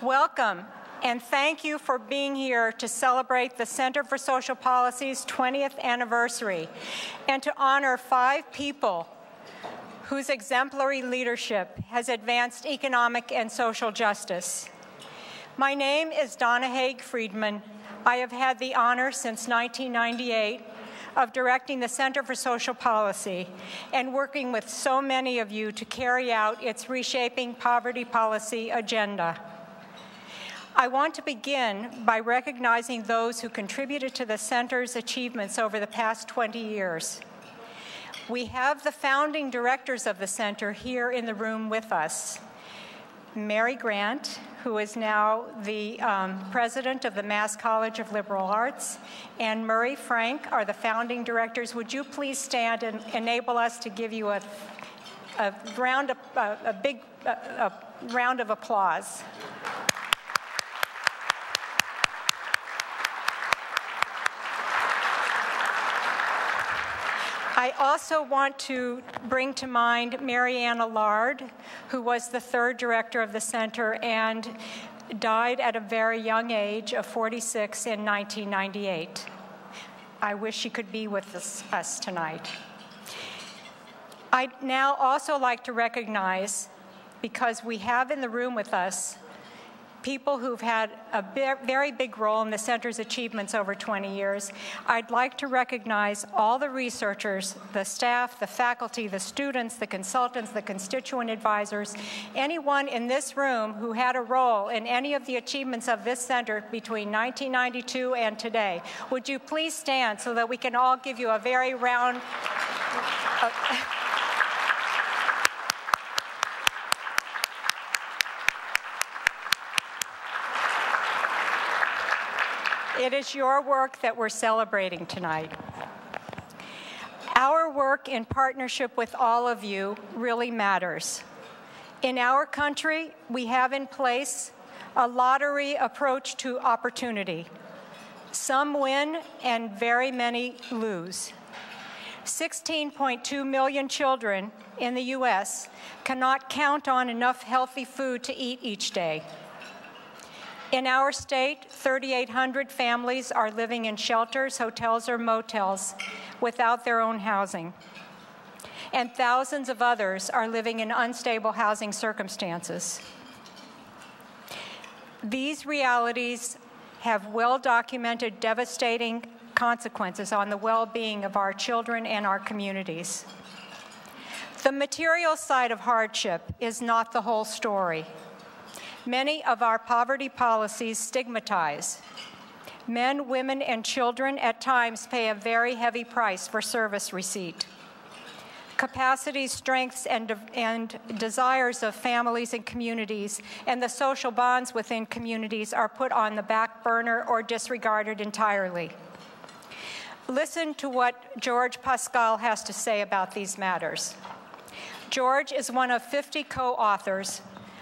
Welcome, and thank you for being here to celebrate the Center for Social Policy's 20th anniversary and to honor 5 people whose exemplary leadership has advanced economic and social justice. My name is Donna Haig Friedman. I have had the honor since 1998 of directing the Center for Social Policy and working with so many of you to carry out its Reshaping Poverty Policy agenda. I want to begin by recognizing those who contributed to the Center's achievements over the past 20 years. We have the founding directors of the Center here in the room with us. Mary Grant, who is now the president of the Mass College of Liberal Arts, and Murray Frank are the founding directors. Would you please stand and enable us to give you a big round of applause? I also want to bring to mind Marianne Allard, who was the 3rd director of the Center and died at a very young age of 46 in 1998. I wish she could be with us tonight. I'd now also like to recognize, because we have in the room with us people who've had a very big role in the Center's achievements over 20 years. I'd like to recognize all the researchers, the staff, the faculty, the students, the consultants, the constituent advisors, anyone in this room who had a role in any of the achievements of this Center between 1992 and today. Would you please stand so that we can all give you a very round It is your work that we're celebrating tonight. Our work in partnership with all of you really matters. In our country, we have in place a lottery approach to opportunity. Some win and very many lose. 16.2 million children in the U.S. cannot count on enough healthy food to eat each day. In our state, 3,800 families are living in shelters, hotels, or motels without their own housing. And thousands of others are living in unstable housing circumstances. These realities have well-documented devastating consequences on the well-being of our children and our communities. The material side of hardship is not the whole story. Many of our poverty policies stigmatize. Men, women, and children at times pay a very heavy price for service receipt. Capacities, strengths, and desires of families and communities and the social bonds within communities are put on the back burner or disregarded entirely. Listen to what George Pascal has to say about these matters. George is one of 50 co-authors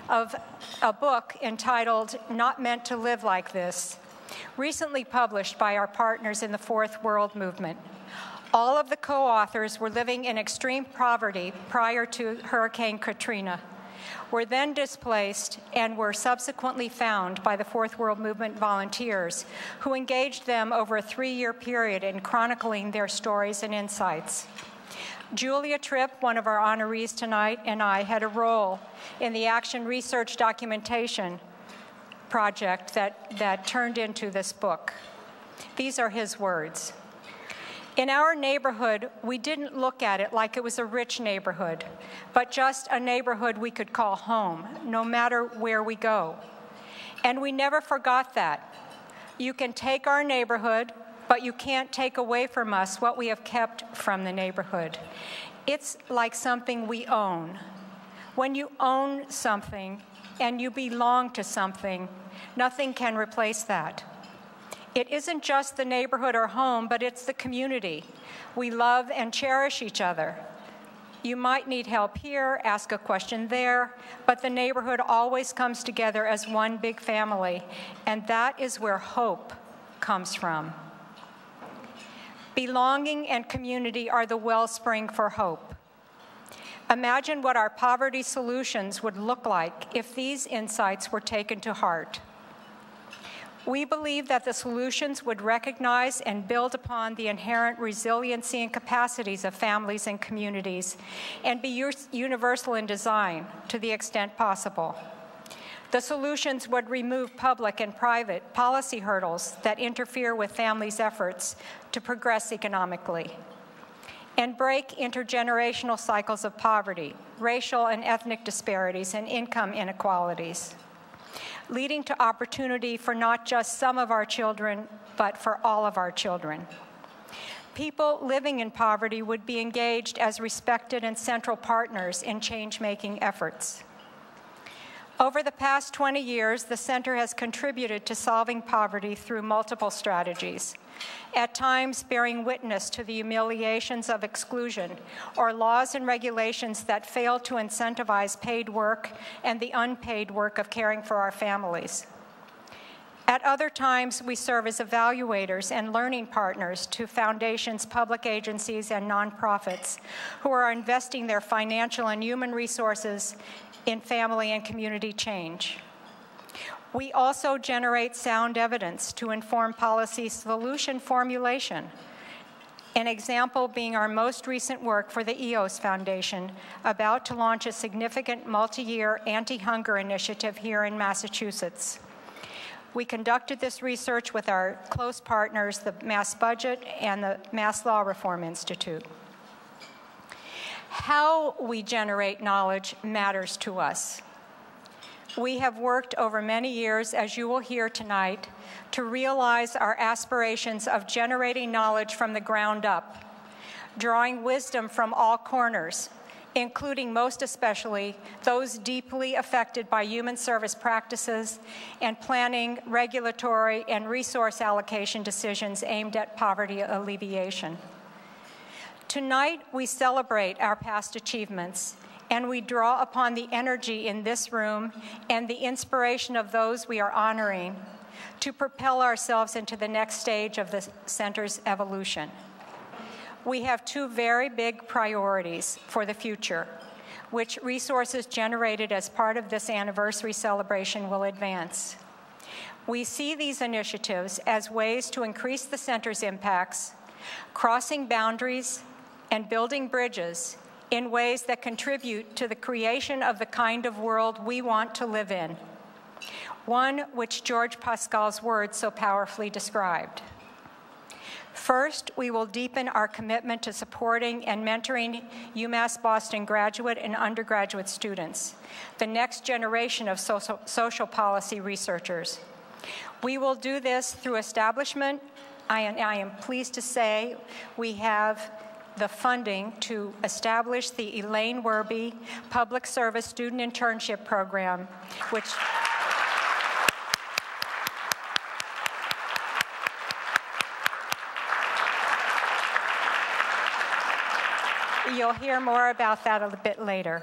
of a book entitled Not Meant to Live Like This, recently published by our partners in the Fourth World Movement. All of the co-authors were living in extreme poverty prior to Hurricane Katrina, were then displaced, and were subsequently found by the Fourth World Movement volunteers, who engaged them over a 3-year period in chronicling their stories and insights. Julia Tripp, one of our honorees tonight, and I had a role in the Action Research Documentation project that turned into this book. These are his words. In our neighborhood, we didn't look at it like it was a rich neighborhood, but just a neighborhood we could call home, no matter where we go. And we never forgot that. You can take our neighborhood, but you can't take away from us what we have kept from the neighborhood. It's like something we own. When you own something and you belong to something, nothing can replace that. It isn't just the neighborhood or home, but it's the community. We love and cherish each other. You might need help here, ask a question there, but the neighborhood always comes together as one big family, and that is where hope comes from. Belonging and community are the wellspring for hope. Imagine what our poverty solutions would look like if these insights were taken to heart. We believe that the solutions would recognize and build upon the inherent resiliency and capacities of families and communities and be universal in design to the extent possible. The solutions would remove public and private policy hurdles that interfere with families' efforts to progress economically and break intergenerational cycles of poverty, racial and ethnic disparities, and income inequalities, leading to opportunity for not just some of our children, but for all of our children. People living in poverty would be engaged as respected and central partners in change-making efforts. Over the past 20 years, the Center has contributed to solving poverty through multiple strategies, at times bearing witness to the humiliations of exclusion or laws and regulations that fail to incentivize paid work and the unpaid work of caring for our families. At other times, we serve as evaluators and learning partners to foundations, public agencies, and nonprofits who are investing their financial and human resources in family and community change. We also generate sound evidence to inform policy solution formulation, an example being our most recent work for the EOS Foundation, about to launch a significant multi-year anti-hunger initiative here in Massachusetts. We conducted this research with our close partners, the Mass Budget and the Mass Law Reform Institute. How we generate knowledge matters to us. We have worked over many years, as you will hear tonight, to realize our aspirations of generating knowledge from the ground up, drawing wisdom from all corners, including most especially those deeply affected by human service practices, and planning regulatory and resource allocation decisions aimed at poverty alleviation. Tonight, we celebrate our past achievements, and we draw upon the energy in this room and the inspiration of those we are honoring to propel ourselves into the next stage of the Center's evolution. We have two very big priorities for the future, which resources generated as part of this anniversary celebration will advance. We see these initiatives as ways to increase the Center's impacts, crossing boundaries, and building bridges in ways that contribute to the creation of the kind of world we want to live in, one which George Pascal's words so powerfully described. First, we will deepen our commitment to supporting and mentoring UMass Boston graduate and undergraduate students, the next generation of social policy researchers. We will do this through establishment. I am pleased to say we have the funding to establish the Elaine Werby Public Service Student Internship Program, which you'll hear more about that a bit later.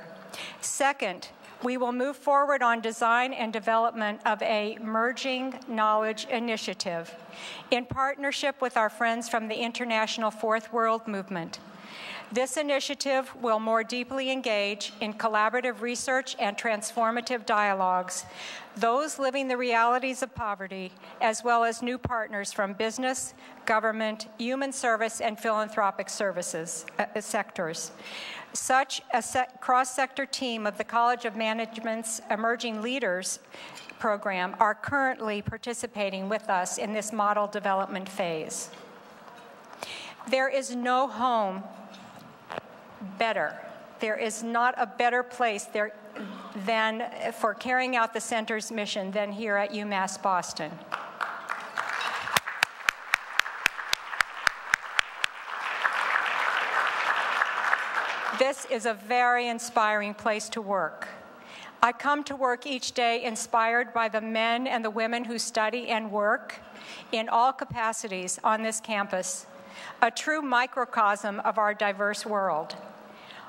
Second, we will move forward on design and development of a Merging Knowledge Initiative in partnership with our friends from the International Fourth World Movement. This initiative will more deeply engage in collaborative research and transformative dialogues, those living the realities of poverty, as well as new partners from business, government, human service, and philanthropic services sectors. Such a cross-sector team of the College of Management's Emerging Leaders program are currently participating with us in this model development phase. There is no home better. There is not a better place than for carrying out the Center's mission than here at UMass Boston. This is a very inspiring place to work. I come to work each day inspired by the men and the women who study and work in all capacities on this campus, a true microcosm of our diverse world.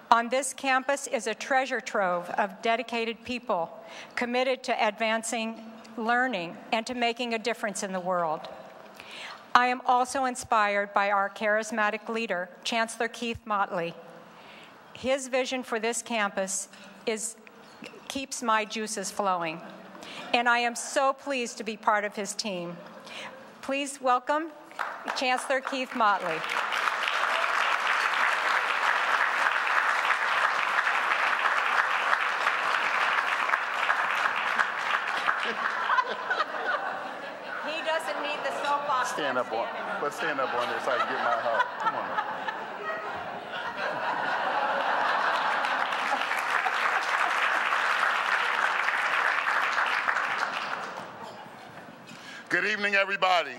On this campus is a treasure trove of dedicated people committed to advancing learning and to making a difference in the world. I am also inspired by our charismatic leader, Chancellor Keith Motley. his vision for this campus keeps my juices flowing, and I am so pleased to be part of his team. Please welcome Chancellor Keith Motley. He doesn't need the soapbox. Stand up on this so I can get my hug. Come on. Good evening, everybody.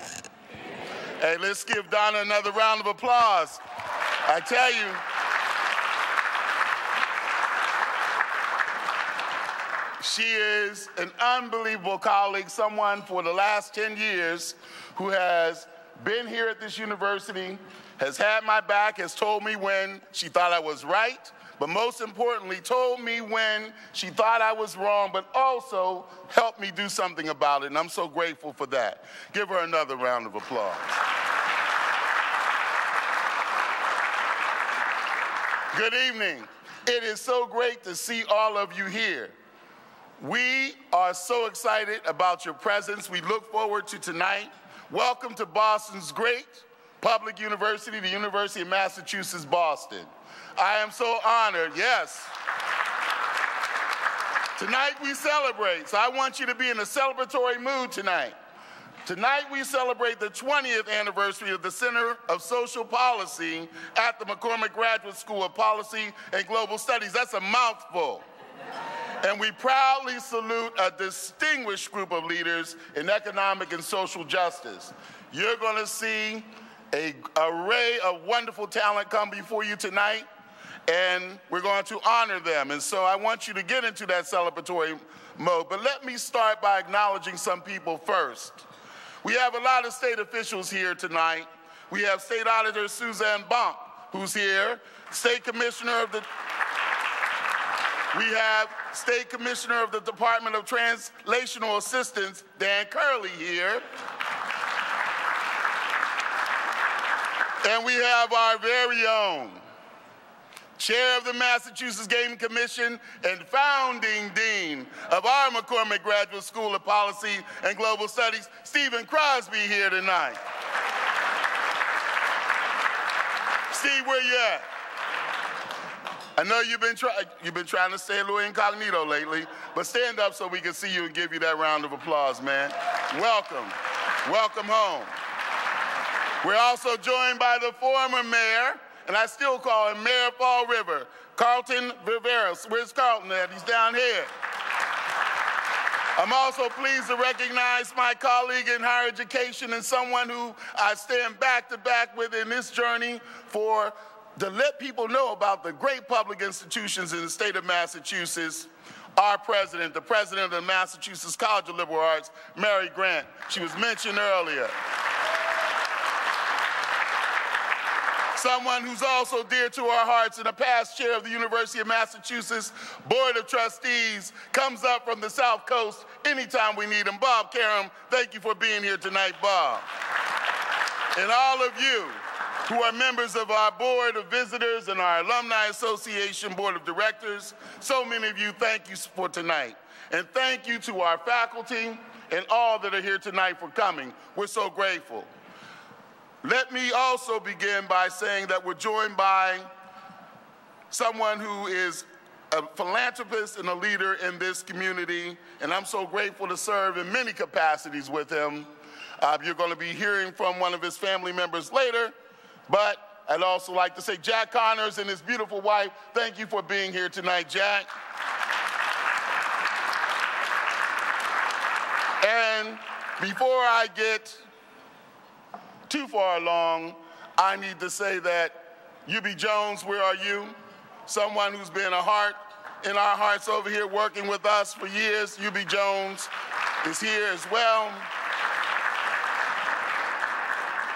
Hey, let's give Donna another round of applause. I tell you, she is an unbelievable colleague, someone for the last 10 years who has been here at this university, has had my back, has told me when she thought I was right, but most importantly, told me when she thought I was wrong, but also helped me do something about it, and I'm so grateful for that. Give her another round of applause. Good evening. It is so great to see all of you here. We are so excited about your presence. We look forward to tonight. Welcome to Boston's great public university, the University of Massachusetts, Boston. I am so honored, yes. Tonight we celebrate, so I want you to be in a celebratory mood tonight. Tonight we celebrate the 20th anniversary of the Center of Social Policy at the McCormick Graduate School of Policy and Global Studies. That's a mouthful. And we proudly salute a distinguished group of leaders in economic and social justice. You're going to see an array of wonderful talent come before you tonight, and we're going to honor them. And so I want you to get into that celebratory mode. But let me start by acknowledging some people first. We have a lot of state officials here tonight. We have State Auditor Suzanne Bump, who's here, State Commissioner of the... We have State Commissioner of the Department of Translational Assistance, Dan Curley, here. And we have our very own Chair of the Massachusetts Gaming Commission and founding Dean of our McCormick Graduate School of Policy and Global Studies, Stephen Crosby, here tonight. Steve, where you at? I know you've been trying to stay a little incognito lately, but stand up so we can see you and give you that round of applause, man. Welcome. Welcome home. We're also joined by the former mayor, and I still call him Mayor Fall River, Carlton Viveros. Where's Carlton at? He's down here. I'm also pleased to recognize my colleague in higher education and someone who I stand back to back with in this journey to let people know about the great public institutions in the state of Massachusetts. Our president, the president of the Massachusetts College of Liberal Arts, Mary Grant. She was mentioned earlier. Someone who's also dear to our hearts and a past chair of the University of Massachusetts Board of Trustees, comes up from the South Coast anytime we need him. Bob Karam, thank you for being here tonight, Bob. And all of you who are members of our Board of Visitors and our Alumni Association Board of Directors, so many of you, thank you for tonight. And thank you to our faculty and all that are here tonight for coming. We're so grateful. Let me also begin by saying that we're joined by someone who is a philanthropist and a leader in this community, and I'm so grateful to serve in many capacities with him. You're going to be hearing from one of his family members later, but I'd also like to say Jack Connors and his beautiful wife, thank you for being here tonight, Jack. And before I get too far along, I need to say that Yubi Jones, where are you? Someone who's been a heart in our hearts over here working with us for years. Yubi Jones is here as well.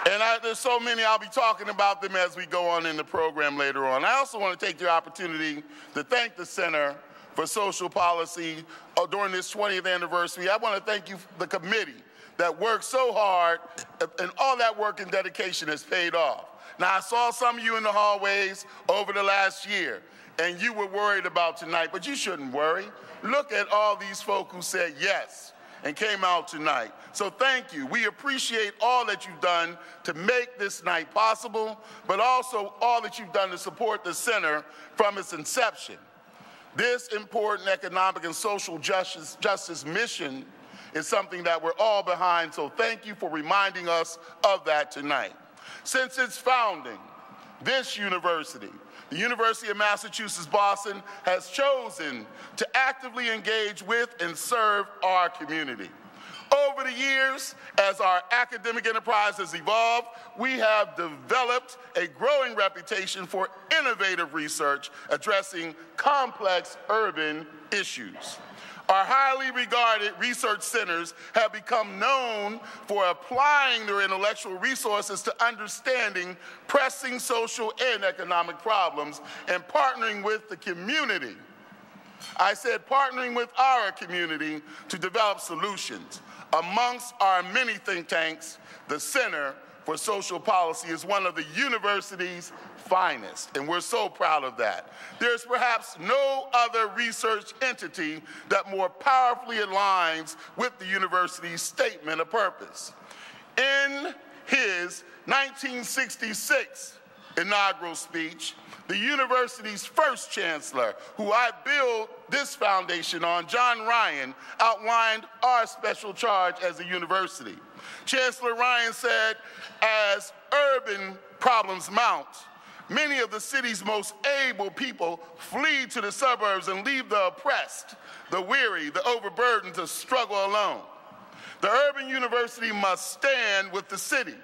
And there's so many, I'll be talking about them as we go on in the program later on. I also want to take the opportunity to thank the Center for Social Policy during this 20th anniversary. I want to thank you, the committee that worked so hard, and all that work and dedication has paid off. Now, I saw some of you in the hallways over the last year, and you were worried about tonight, but you shouldn't worry. Look at all these folk who said yes and came out tonight. So thank you. We appreciate all that you've done to make this night possible, but also all that you've done to support the center from its inception. This important economic and social justice mission is something that we're all behind, so thank you for reminding us of that tonight. Since its founding, this university, the University of Massachusetts Boston, has chosen to actively engage with and serve our community. Over the years, as our academic enterprise has evolved, we have developed a growing reputation for innovative research addressing complex urban issues. Our highly regarded research centers have become known for applying their intellectual resources to understanding pressing social and economic problems and partnering with the community. I said partnering with our community to develop solutions. Amongst our many think tanks, the Center for Social Policy is one of the university's finest, and we're so proud of that. There's perhaps no other research entity that more powerfully aligns with the university's statement of purpose. In his 1966 inaugural speech, the university's first chancellor, who I built this foundation on, John Ryan, outlined our special charge as a university. Chancellor Ryan said, as urban problems mount, many of the city's most able people flee to the suburbs and leave the oppressed, the weary, the overburdened to struggle alone. The urban university must stand with the city,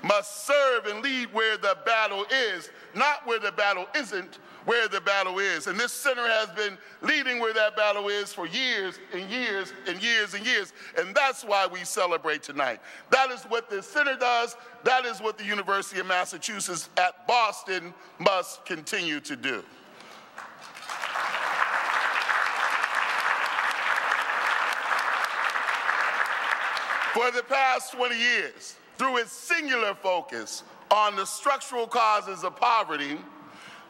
must serve and lead where the battle is, not where the battle isn't, where the battle is. And this center has been leading where that battle is for years and years and years and years. And that's why we celebrate tonight. That is what this center does. That is what the University of Massachusetts at Boston must continue to do. For the past 20 years, through its singular focus on the structural causes of poverty,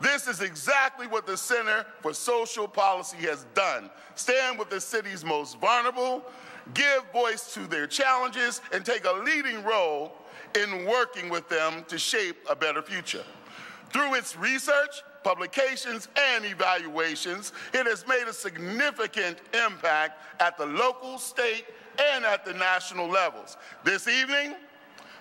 this is exactly what the Center for Social Policy has done. Stand with the city's most vulnerable, give voice to their challenges, and take a leading role in working with them to shape a better future. Through its research, publications, and evaluations, it has made a significant impact at the local, state, and at the national levels. This evening,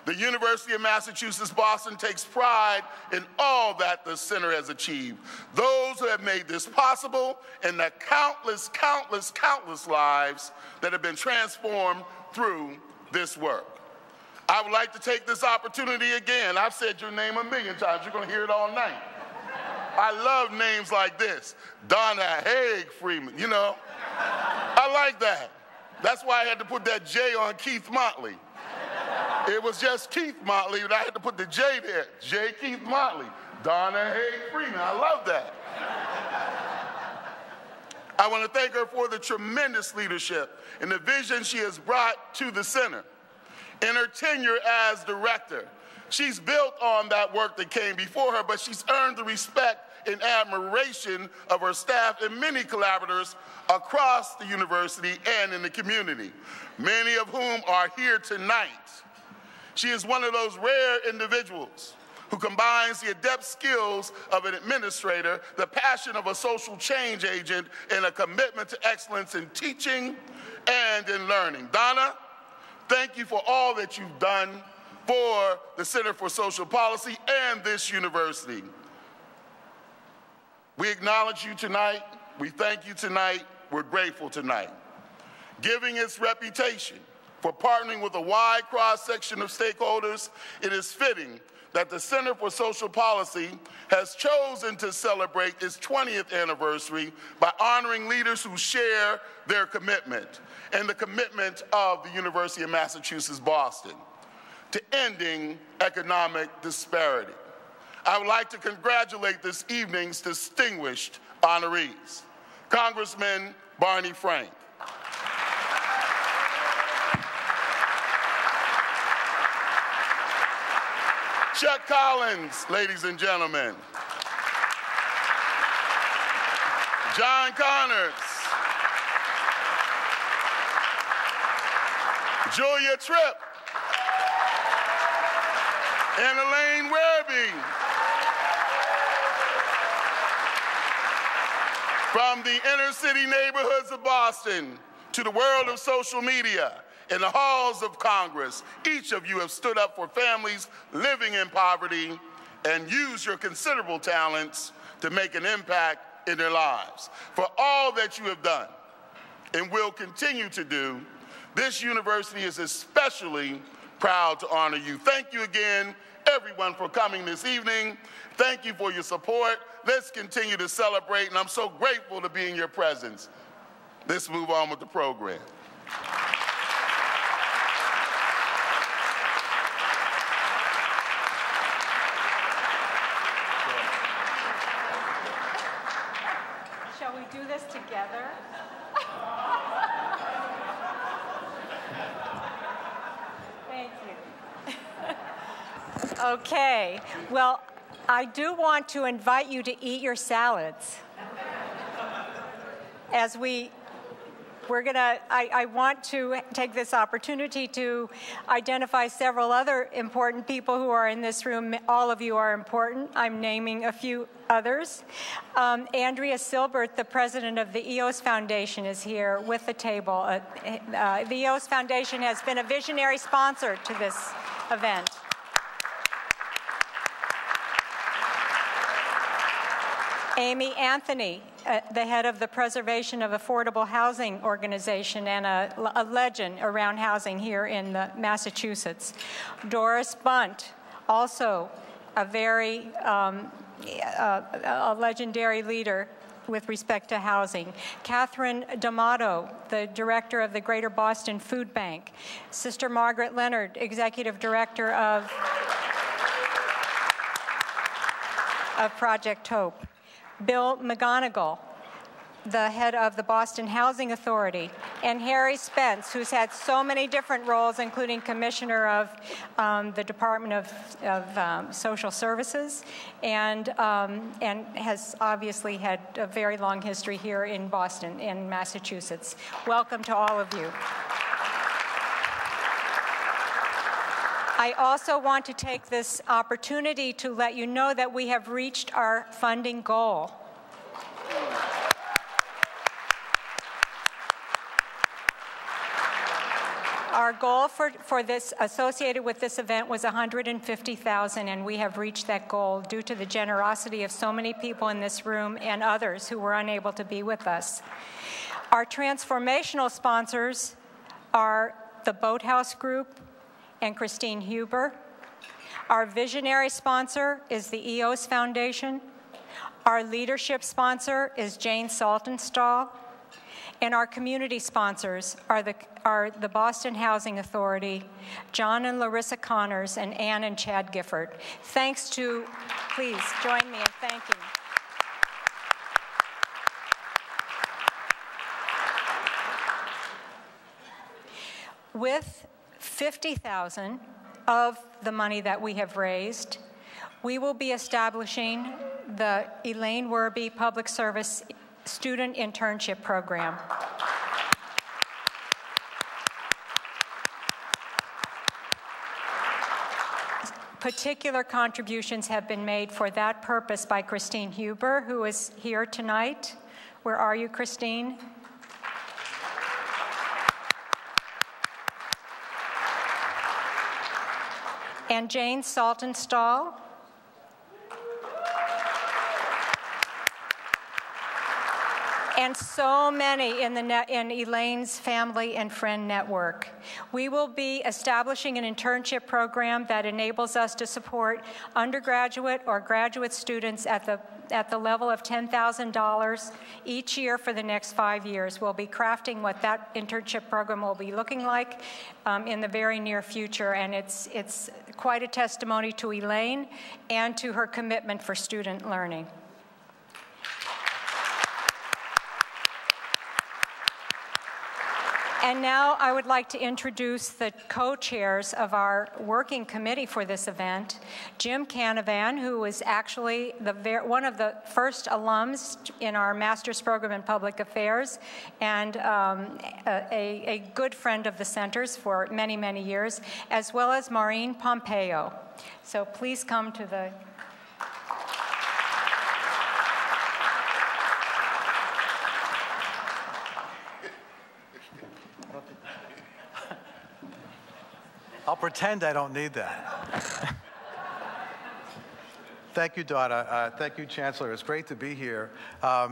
the University of Massachusetts Boston takes pride in all that the center has achieved. Those who have made this possible and the countless, countless, countless lives that have been transformed through this work. I would like to take this opportunity again. I've said your name a million times. You're going to hear it all night. I love names like this. Donna Haig Freeman, you know. I like that. That's why I had to put that J on Keith Motley. It was just Keith Motley, but I had to put the J there. J. Keith Motley. Donna Haig Freeman. I love that. I want to thank her for the tremendous leadership and the vision she has brought to the center. In her tenure as director, she's built on that work that came before her, but she's earned the respect and admiration of her staff and many collaborators across the university and in the community, many of whom are here tonight. She is one of those rare individuals who combines the adept skills of an administrator, the passion of a social change agent, and a commitment to excellence in teaching and in learning. Donna, thank you for all that you've done for the Center for Social Policy and this university. We acknowledge you tonight. We thank you tonight. We're grateful tonight. Given its reputation for partnering with a wide cross-section of stakeholders, it is fitting that the Center for Social Policy has chosen to celebrate its 20th anniversary by honoring leaders who share their commitment and the commitment of the University of Massachusetts Boston to ending economic disparity. I would like to congratulate this evening's distinguished honorees. Congressman Barney Frank. Chuck Collins, ladies and gentlemen. John Connors. Julia Tripp. And Elaine Werby. From the inner city neighborhoods of Boston to the world of social media, in the halls of Congress, each of you have stood up for families living in poverty and used your considerable talents to make an impact in their lives. For all that you have done and will continue to do, this university is especially proud to honor you. Thank you again, everyone, for coming this evening. Thank you for your support. Let's continue to celebrate, and I'm so grateful to be in your presence. Let's move on with the program. Shall we do this together? Thank you. Okay, well, I do want to invite you to eat your salads. As I want to take this opportunity to identify several other important people who are in this room. All of you are important. I'm naming a few others. Andrea Silbert, the president of the EOS Foundation, is here with the table. The EOS Foundation has been a visionary sponsor to this event. Amy Anthony, the head of the Preservation of Affordable Housing Organization and a legend around housing here in Massachusetts. Doris Bunt, also a very a legendary leader with respect to housing. Catherine D'Amato, the director of the Greater Boston Food Bank. Sister Margaret Leonard, executive director of Project Hope. Bill McGonigal, the head of the Boston Housing Authority, and Harry Spence, who's had so many different roles, including commissioner of the Department of Social Services, and has obviously had a very long history here in Boston, in Massachusetts. Welcome to all of you. I also want to take this opportunity to let you know that we have reached our funding goal. Our goal for this, associated with this event, was $150,000, and we have reached that goal due to the generosity of so many people in this room and others who were unable to be with us. Our transformational sponsors are the Boathouse Group and Christine Huber. Our visionary sponsor is the EOS Foundation. Our leadership sponsor is Jane Saltonstall. And our community sponsors are the Boston Housing Authority, John and Larissa Connors, and Ann and Chad Gifford. Thanks to, please join me in thanking. With $50,000 of the money that we have raised, we will be establishing the Elaine Werby Public Service Student Internship Program. Particular contributions have been made for that purpose by Christine Huber, who is here tonight. Where are you, Christine? And Jane Saltonstall. And so many in Elaine's family and friend network. We will be establishing an internship program that enables us to support undergraduate or graduate students at the level of $10,000 each year for the next 5 years. We'll be crafting what that internship program will be looking like in the very near future, and it's quite a testimony to Elaine and to her commitment for student learning. And now I would like to introduce the co-chairs of our working committee for this event. Jim Canavan, who was actually one of the first alums in our master's program in public affairs, and a good friend of the center's for many, many years, as well as Maureen Pompeo. So please come to the I'll pretend I don't need that. Thank you, Donna. Thank you, Chancellor. It's great to be here. I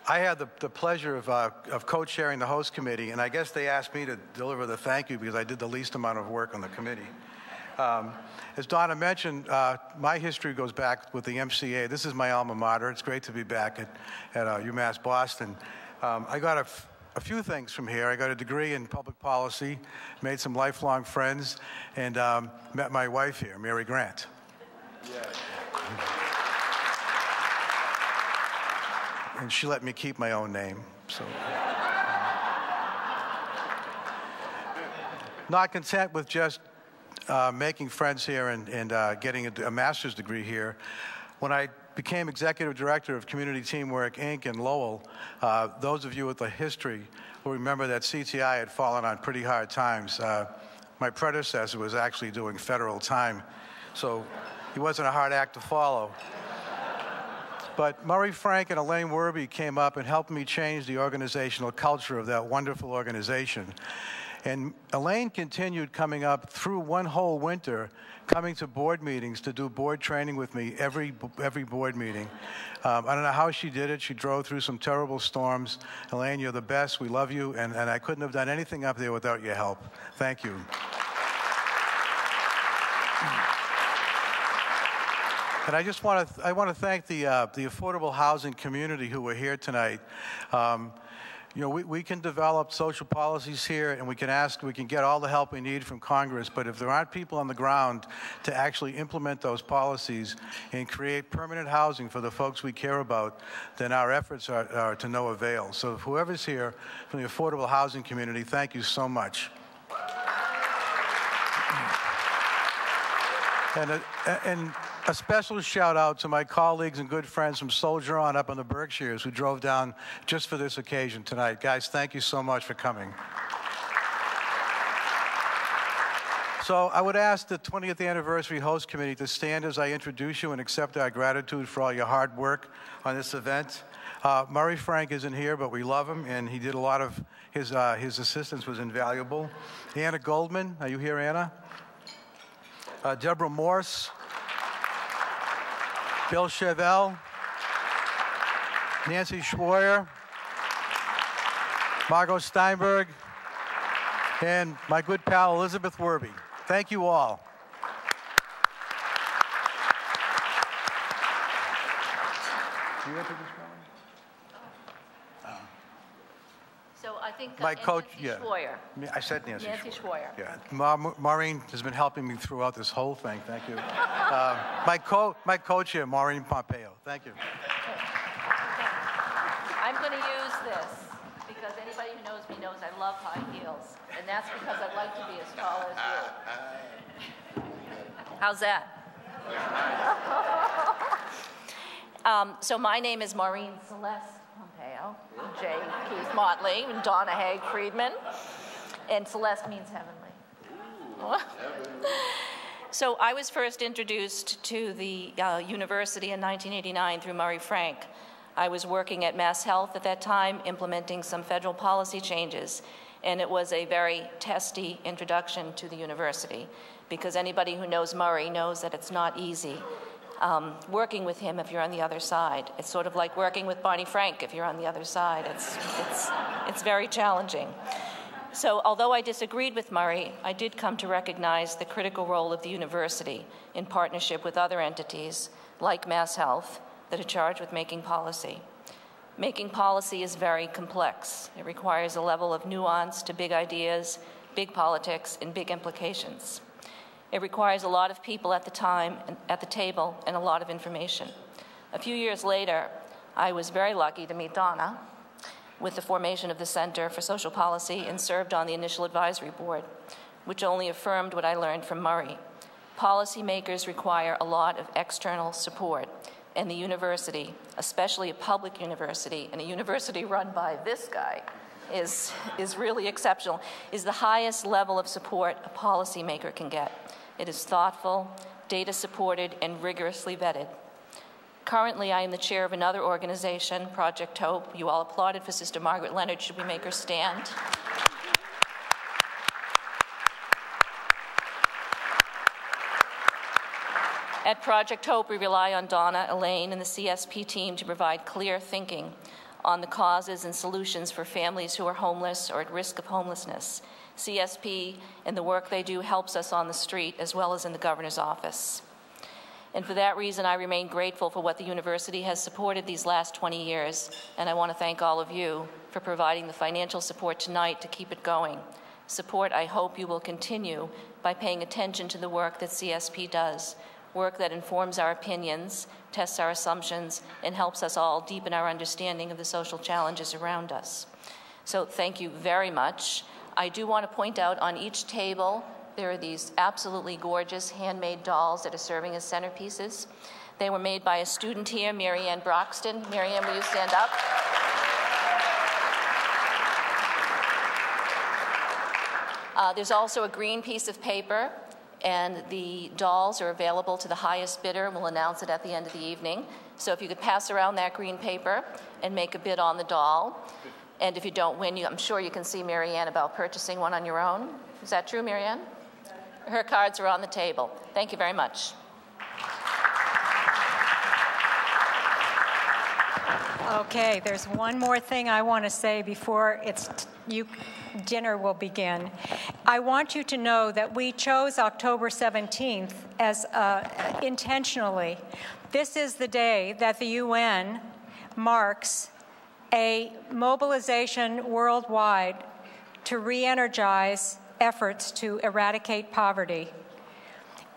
had the pleasure of co-chairing the host committee, and I guess they asked me to deliver the thank you because I did the least amount of work on the committee. As Donna mentioned, my history goes back with the MCA. This is my alma mater. It's great to be back at UMass Boston. I got a few things from here. I got a degree in public policy, made some lifelong friends, and met my wife here, Mary Grant. Yeah. And she let me keep my own name. So, not content with just making friends here and getting a master's degree here, when I became executive director of Community Teamwork, Inc. in Lowell, those of you with the history will remember that CTI had fallen on pretty hard times. My predecessor was actually doing federal time, so he wasn't a hard act to follow. But Murray Frank and Elaine Werby came up and helped me change the organizational culture of that wonderful organization. And Elaine continued coming up through one whole winter, coming to board meetings to do board training with me every board meeting. I don't know how she did it. She drove through some terrible storms. Elaine, you're the best. We love you. And I couldn't have done anything up there without your help. Thank you. And I just want to thank the affordable housing community who are here tonight. You know, we can develop social policies here, and we can get all the help we need from Congress, but if there aren't people on the ground to actually implement those policies and create permanent housing for the folks we care about, then our efforts are to no avail. So whoever's here from the affordable housing community, thank you so much. And a special shout out to my colleagues and good friends from Soldier On up in the Berkshires who drove down just for this occasion tonight. Guys, thank you so much for coming. So I would ask the 20th Anniversary Host Committee to stand as I introduce you and accept our gratitude for all your hard work on this event. Murray Frank isn't here, but we love him, and he did a lot of his assistance was invaluable. Anna Goldman, are you here, Anna? Deborah Morse, Bill Chevelle, Nancy Schwoyer, Margot Steinberg, and my good pal Elizabeth Werby. Thank you all. Do you introduce So I think my coach, Nancy Schwoyer. I said Nancy Schwoyer. Yeah, Maureen has been helping me throughout this whole thing. Thank you. My co-chair, Maureen Pompeo. Thank you. Okay. I'm going to use this because anybody who knows me knows I love high heels, and that's because I'd like to be as tall as you. How's that? So my name is Maureen Celeste Pompeo, J. Keith Motley, and Donna Haig Friedman, and Celeste means heavenly. So I was first introduced to the university in 1989 through Murray Frank. I was working at Mass Health at that time, implementing some federal policy changes, and it was a very testy introduction to the university, because anybody who knows Murray knows that it's not easy. Working with him if you're on the other side. It's sort of like working with Barney Frank if you're on the other side. It's very challenging. So although I disagreed with Murray, I did come to recognize the critical role of the university in partnership with other entities like Mass Health that are charged with making policy. Making policy is very complex. It requires a level of nuance to big ideas, big politics, and big implications. It requires a lot of people at the time, at the table, and a lot of information. A few years later, I was very lucky to meet Donna, with the formation of the Center for Social Policy and served on the initial advisory board, which only affirmed what I learned from Murray. Policymakers require a lot of external support, and the university, especially a public university, and a university run by this guy, is really exceptional, is the highest level of support a policymaker can get. It is thoughtful, data-supported, and rigorously vetted. Currently, I am the chair of another organization, Project Hope. You all applauded for Sister Margaret Leonard. Should we make her stand? At Project Hope, we rely on Donna, Elaine, and the CSP team to provide clear thinking on the causes and solutions for families who are homeless or at risk of homelessness. CSP and the work they do helps us on the street as well as in the governor's office. And for that reason, I remain grateful for what the university has supported these last 20 years, and I want to thank all of you for providing the financial support tonight to keep it going. Support I hope you will continue by paying attention to the work that CSP does, work that informs our opinions, tests our assumptions, and helps us all deepen our understanding of the social challenges around us. So thank you very much. I do want to point out on each table, there are these absolutely gorgeous handmade dolls that are serving as centerpieces. They were made by a student here, Marianne Broxton. Marianne, will you stand up? There's also a green piece of paper, and the dolls are available to the highest bidder. We'll announce it at the end of the evening. So if you could pass around that green paper and make a bid on the doll. And if you don't win, I'm sure you can see Marianne about purchasing one on your own. Is that true, Marianne? Her cards are on the table. Thank you very much. Okay, there's one more thing I want to say before dinner will begin. I want you to know that we chose October 17th as intentionally. This is the day that the UN marks a mobilization worldwide to re-energize efforts to eradicate poverty.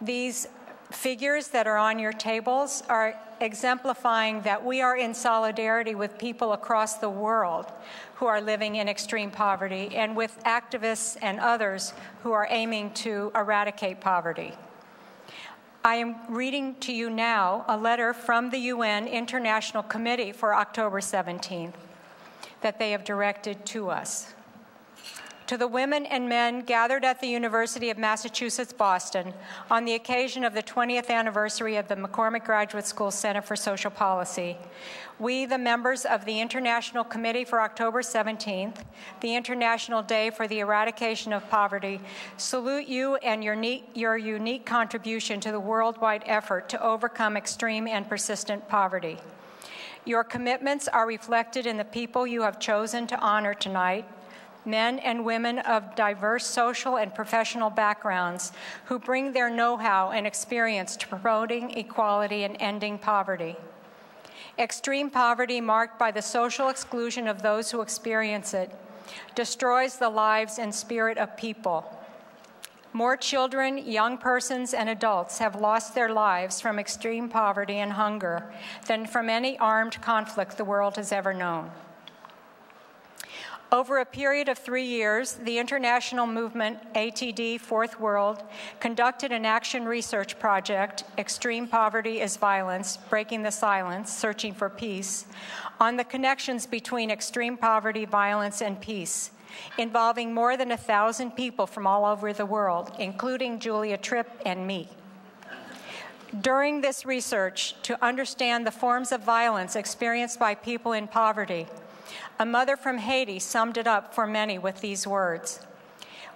These figures that are on your tables are exemplifying that we are in solidarity with people across the world who are living in extreme poverty and with activists and others who are aiming to eradicate poverty. I am reading to you now a letter from the UN International Committee for October 17th that they have directed to us. To the women and men gathered at the University of Massachusetts, Boston, on the occasion of the 20th anniversary of the McCormick Graduate School Center for Social Policy, we, the members of the International Committee for October 17th, the International Day for the Eradication of Poverty, salute you and your unique contribution to the worldwide effort to overcome extreme and persistent poverty. Your commitments are reflected in the people you have chosen to honor tonight, men and women of diverse social and professional backgrounds who bring their know-how and experience to promoting equality and ending poverty. Extreme poverty, marked by the social exclusion of those who experience it, destroys the lives and spirit of people. More children, young persons, and adults have lost their lives from extreme poverty and hunger than from any armed conflict the world has ever known. Over a period of 3 years, the international movement ATD Fourth World conducted an action research project, Extreme Poverty is Violence, Breaking the Silence, Searching for Peace, on the connections between extreme poverty, violence, and peace, involving more than 1,000 people from all over the world, including Julia Tripp and me. During this research, to understand the forms of violence experienced by people in poverty, a mother from Haiti summed it up for many with these words: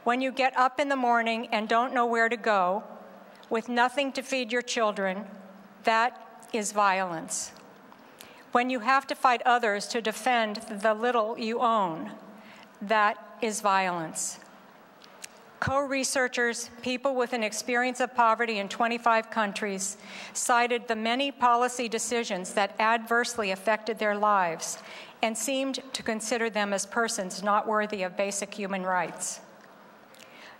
when you get up in the morning and don't know where to go, with nothing to feed your children, that is violence. When you have to fight others to defend the little you own, that is violence. Co-researchers, people with an experience of poverty in 25 countries, cited the many policy decisions that adversely affected their lives and seemed to consider them as persons not worthy of basic human rights.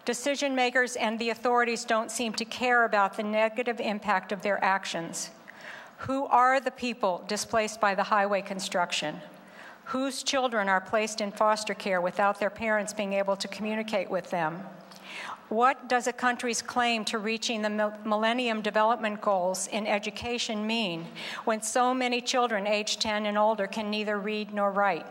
Decision makers and the authorities don't seem to care about the negative impact of their actions. Who are the people displaced by the highway construction? Whose children are placed in foster care without their parents being able to communicate with them? What does a country's claim to reaching the Millennium Development Goals in education mean when so many children aged 10 and older can neither read nor write?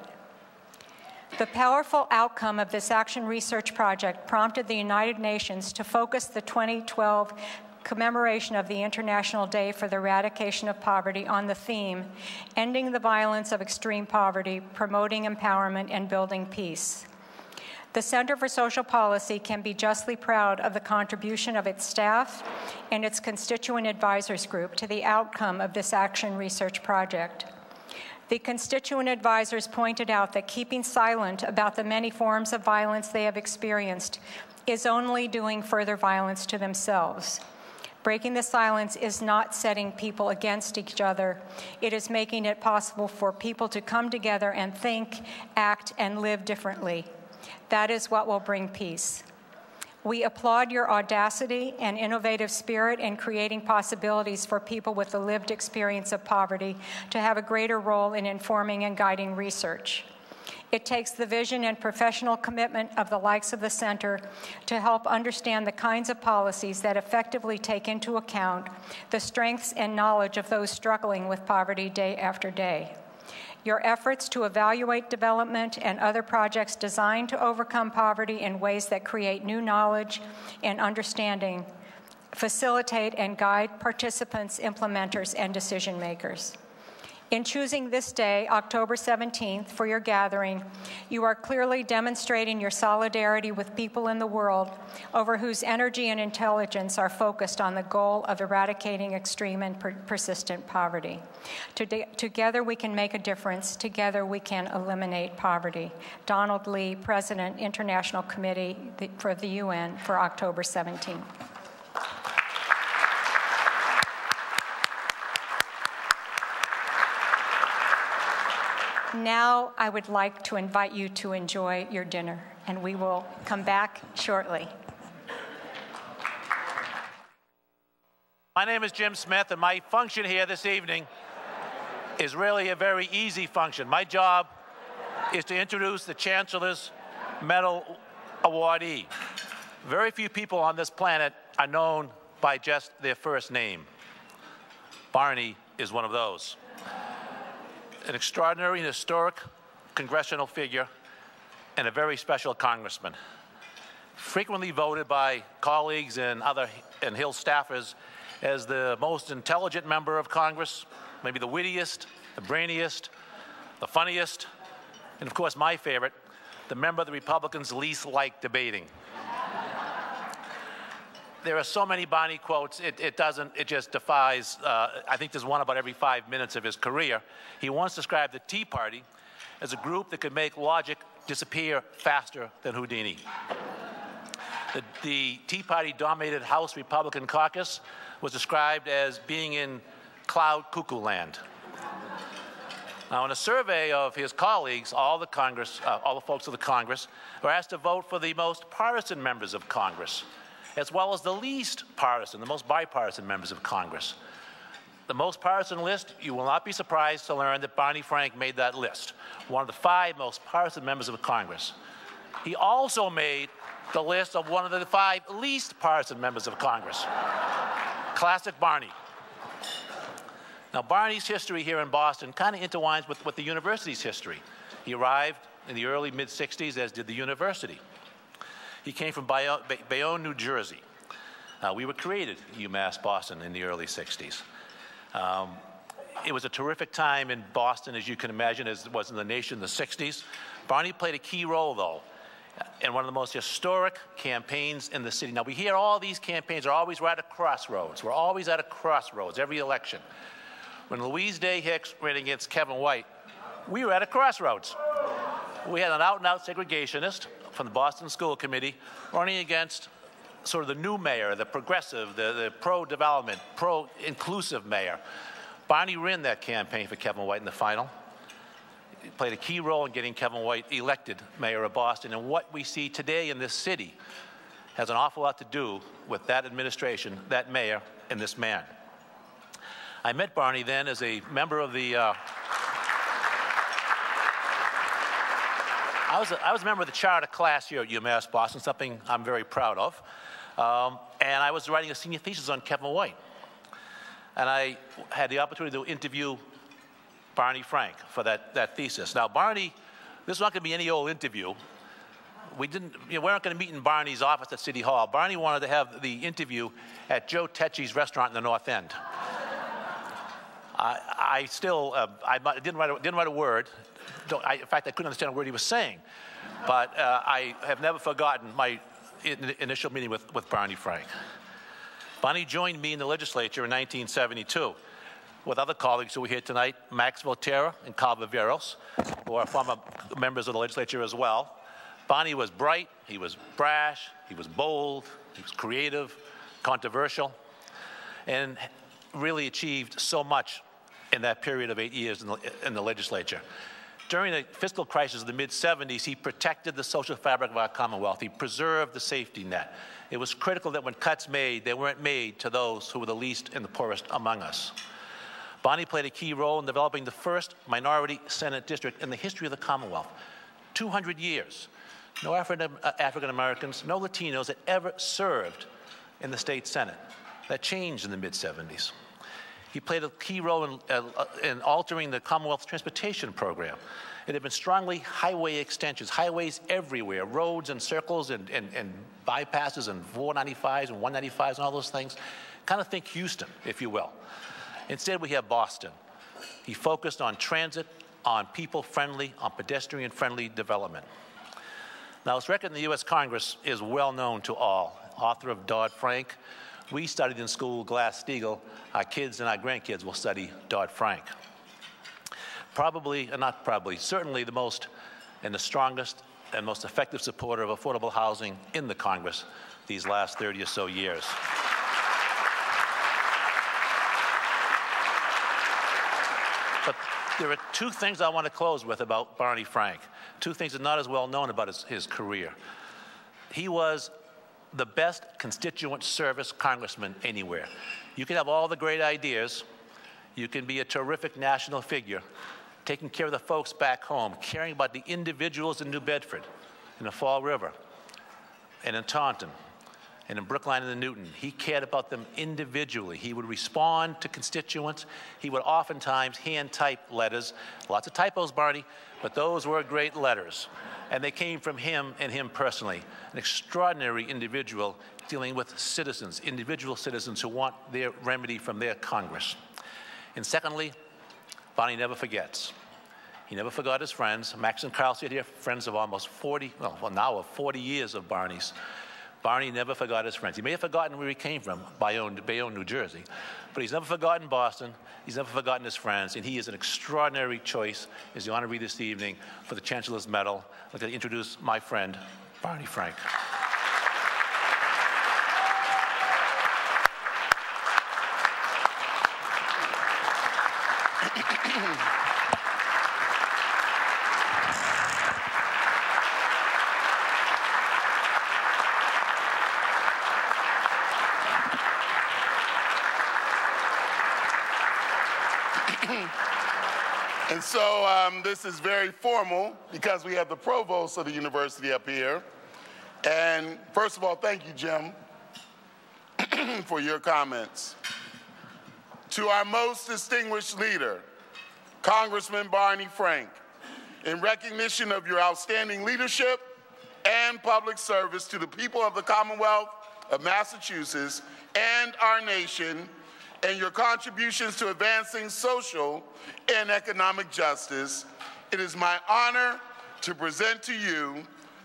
The powerful outcome of this action research project prompted the United Nations to focus the 2012 commemoration of the International Day for the Eradication of Poverty on the theme, Ending the Violence of Extreme Poverty, Promoting Empowerment and Building Peace. The Center for Social Policy can be justly proud of the contribution of its staff and its constituent advisors group to the outcome of this action research project. The constituent advisors pointed out that keeping silent about the many forms of violence they have experienced is only doing further violence to themselves. Breaking the silence is not setting people against each other. It is making it possible for people to come together and think, act, and live differently. That is what will bring peace. We applaud your audacity and innovative spirit in creating possibilities for people with the lived experience of poverty to have a greater role in informing and guiding research. It takes the vision and professional commitment of the likes of the Center to help understand the kinds of policies that effectively take into account the strengths and knowledge of those struggling with poverty day after day. Your efforts to evaluate development and other projects designed to overcome poverty in ways that create new knowledge and understanding facilitate and guide participants, implementers, and decision makers. In choosing this day, October 17th, for your gathering, you are clearly demonstrating your solidarity with people in the world over whose energy and intelligence are focused on the goal of eradicating extreme and persistent poverty. Together we can make a difference. Together we can eliminate poverty. Donald Lee, President, International Committee for the UN for October 17th. Now I would like to invite you to enjoy your dinner, and we will come back shortly. My name is Jim Smith, and my function here this evening is really a very easy function. My job is to introduce the Chancellor's Medal awardee. Very few people on this planet are known by just their first name. Barney is one of those. An extraordinary and historic congressional figure and a very special congressman. Frequently voted by colleagues and Hill staffers as the most intelligent member of Congress, maybe the wittiest, the brainiest, the funniest, and of course my favorite, the member the Republicans least like debating. There are so many Barney quotes, it just defies, I think there's one about every 5 minutes of his career. He once described the Tea Party as a group that could make logic disappear faster than Houdini. The Tea Party-dominated House Republican caucus was described as being in cloud cuckoo land. Now, in a survey of his colleagues, all the folks of the Congress were asked to vote for the most partisan members of Congress, as well as the least partisan, the most bipartisan members of Congress. The most partisan list, you will not be surprised to learn that Barney Frank made that list, one of the 5 most partisan members of Congress. He also made the list of one of the 5 least partisan members of Congress. Classic Barney. Now, Barney's history here in Boston kind of intertwines with the university's history. He arrived in the early mid-60s, as did the university. He came from Bayonne, New Jersey. We were created at UMass Boston in the early 60s. It was a terrific time in Boston, as you can imagine, as it was in the nation in the 60s. Barney played a key role, though, in one of the most historic campaigns in the city. Now, we hear all these campaigns are always right at a crossroads. We're always at a crossroads, every election. When Louise Day Hicks ran against Kevin White, we were at a crossroads. We had an out-and-out segregationist from the Boston School Committee running against sort of the new mayor, the progressive, the pro-development, pro-inclusive mayor. Barney ran that campaign for Kevin White in the final. He played a key role in getting Kevin White elected mayor of Boston. And what we see today in this city has an awful lot to do with that administration, that mayor, and this man. I met Barney then as a member of the I was a member of the charter class here at UMass Boston, something I'm very proud of. And I was writing a senior thesis on Kevin White. And I had the opportunity to interview Barney Frank for that thesis. Now, Barney, this was not going to be any old interview. We weren't going to meet in Barney's office at City Hall. Barney wanted to have the interview at Joe Tecci's restaurant in the North End. I didn't write a word. In fact, I couldn't understand a word he was saying. But I have never forgotten my initial meeting with Barney Frank. Barney joined me in the legislature in 1972 with other colleagues who were here tonight, Max Volterra and Carl Viveros, who are former members of the legislature as well. Barney was bright, he was brash, he was bold, he was creative, controversial, and really achieved so much in that period of 8 years in the legislature. During the fiscal crisis of the mid-'70s, he protected the social fabric of our Commonwealth. He preserved the safety net. It was critical that when cuts made, they weren't made to those who were the least and the poorest among us. Barney played a key role in developing the first minority Senate district in the history of the Commonwealth. 200 years. No African Americans, no Latinos had ever served in the state Senate. That changed in the mid-'70s. He played a key role in altering the Commonwealth's transportation program. It had been strongly highway extensions, highways everywhere, roads and circles and bypasses and 495s and 195s and all those things. Kind of think Houston, if you will. Instead, we have Boston. He focused on transit, on people-friendly, on pedestrian-friendly development. Now, his record in the U.S. Congress is well known to all. Author of Dodd-Frank. We studied in school Glass-Steagall. Our kids and our grandkids will study Dodd-Frank. Certainly the most and the strongest and most effective supporter of affordable housing in the Congress these last 30 or so years. But there are two things I want to close with about Barney Frank, two things that are not as well known about his career. He was the best constituent service congressman anywhere. You can have all the great ideas. You can be a terrific national figure, taking care of the folks back home, caring about the individuals in New Bedford, in the Fall River, and in Taunton, and in Brookline and the Newton. He cared about them individually. He would respond to constituents. He would oftentimes hand-type letters. Lots of typos, Barney, but those were great letters. And they came from him and him personally. An extraordinary individual dealing with citizens, individual citizens who want their remedy from their Congress. And secondly, Barney never forgets. He never forgot his friends. Max and Carl sit here, friends of almost 40 years of Barney's. Barney never forgot his friends. He may have forgotten where he came from, Bayonne, New Jersey, but he's never forgotten Boston. He's never forgotten his friends, and he is an extraordinary choice as the honoree this evening for the Chancellor's Medal. I'd like to introduce my friend, Barney Frank. And so this is very formal because we have the provost of the university up here. And first of all, thank you, Jim, for your comments. To our most distinguished leader, Congressman Barney Frank, in recognition of your outstanding leadership and public service to the people of the Commonwealth of Massachusetts and our nation, and your contributions to advancing social and economic justice, it is my honor to present to you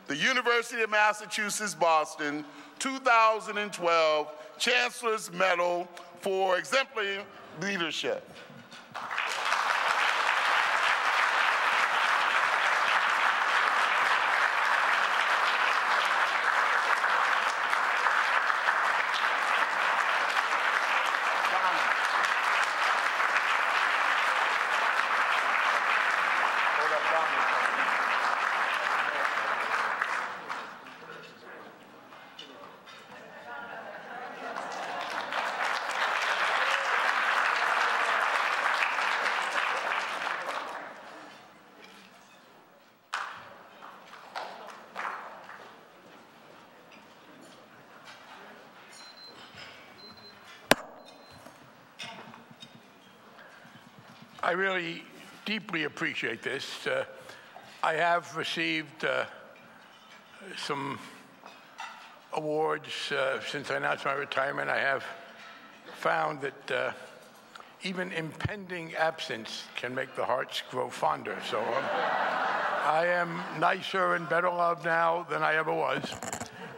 the University of Massachusetts Boston 2012 Chancellor's Medal for Exemplary Leadership. I really deeply appreciate this. I have received some awards since I announced my retirement. I have found that even impending absence can make the hearts grow fonder. So I am nicer and better loved now than I ever was.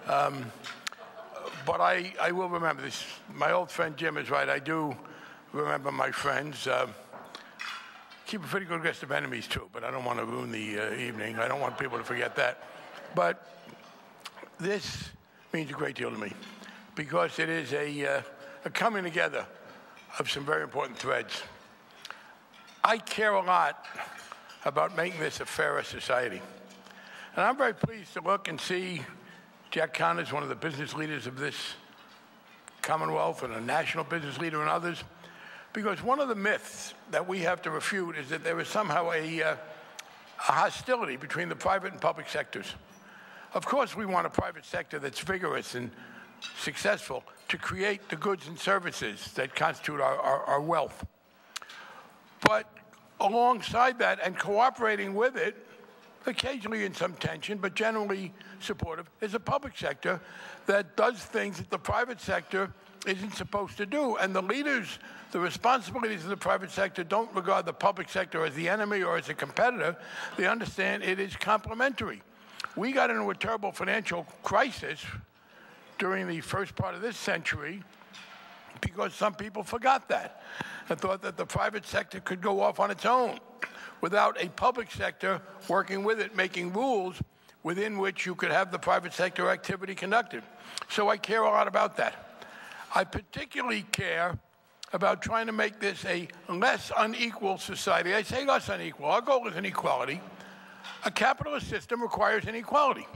But I will remember this. My old friend Jim is right. I do remember my friends. Keep a pretty good list of enemies, too, but I don't want to ruin the evening. I don't want people to forget that. But this means a great deal to me because it is a coming together of some very important threads. I care a lot about making this a fairer society. And I'm very pleased to look and see Jack Connors, one of the business leaders of this Commonwealth and a national business leader and others, because one of the myths that we have to refute is that there is somehow a hostility between the private and public sectors. Of course, we want a private sector that's vigorous and successful to create the goods and services that constitute our wealth. But alongside that and cooperating with it, occasionally in some tension, but generally supportive, is a public sector that does things that the private sector isn't supposed to do. And the leaders, the responsibilities of the private sector don't regard the public sector as the enemy or as a competitor. They understand it is complementary. We got into a terrible financial crisis during the first part of this century because some people forgot that and thought that the private sector could go off on its own without a public sector working with it, making rules within which you could have the private sector activity conducted. So I care a lot about that. I particularly care about trying to make this a less unequal society. I say less unequal. Our goal is inequality. A capitalist system requires inequality.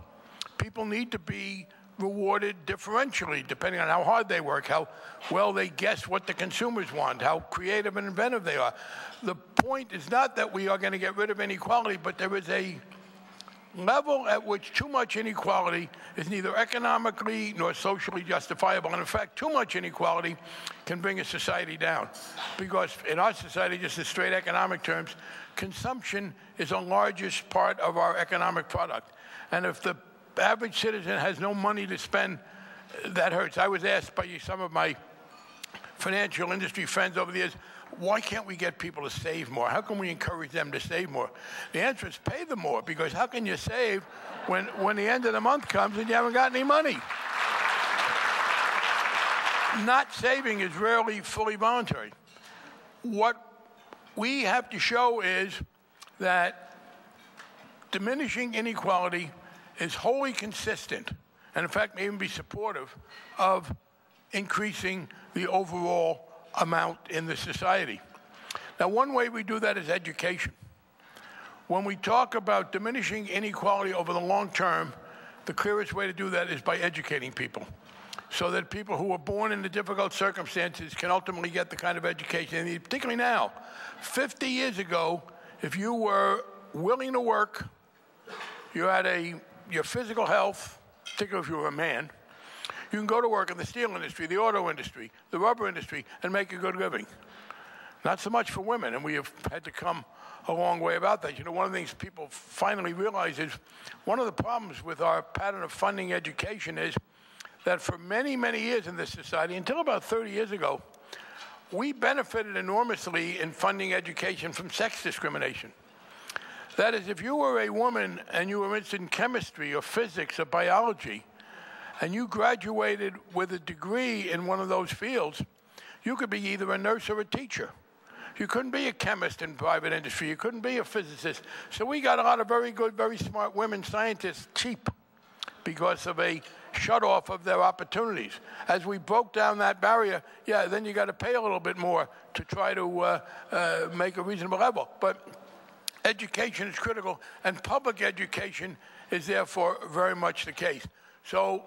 People need to be rewarded differentially depending on how hard they work, how well they guess what the consumers want, how creative and inventive they are. The point is not that we are going to get rid of inequality, but there is a level at which too much inequality is neither economically nor socially justifiable. And in fact, too much inequality can bring a society down. Because in our society, just in straight economic terms, consumption is the largest part of our economic product. And if the average citizen has no money to spend, that hurts. I was asked by some of my financial industry friends over the years, why can't we get people to save more? How can we encourage them to save more? The answer is pay them more, because how can you save when the end of the month comes and you haven't got any money? Not saving is rarely fully voluntary. What we have to show is that diminishing inequality is wholly consistent, and in fact may even be supportive of increasing the overall amount in the society. Now, one way we do that is education. When we talk about diminishing inequality over the long term, the clearest way to do that is by educating people, so that people who are born into difficult circumstances can ultimately get the kind of education they need, particularly now. 50 years ago, if you were willing to work, you had your physical health, particularly if you were a man, you can go to work in the steel industry, the auto industry, the rubber industry, and make a good living. Not so much for women, and we have had to come a long way about that. You know, one of the things people finally realize is one of the problems with our pattern of funding education is that for many, many years in this society, until about 30 years ago, we benefited enormously in funding education from sex discrimination. That is, if you were a woman and you were interested in chemistry or physics or biology, and you graduated with a degree in one of those fields, you could be either a nurse or a teacher. You couldn't be a chemist in private industry. You couldn't be a physicist. So we got a lot of very good, very smart women scientists cheap because of a shut-off of their opportunities. As we broke down that barrier, yeah, then you got to pay a little bit more to try to make a reasonable level. But education is critical, and public education is therefore very much the case. So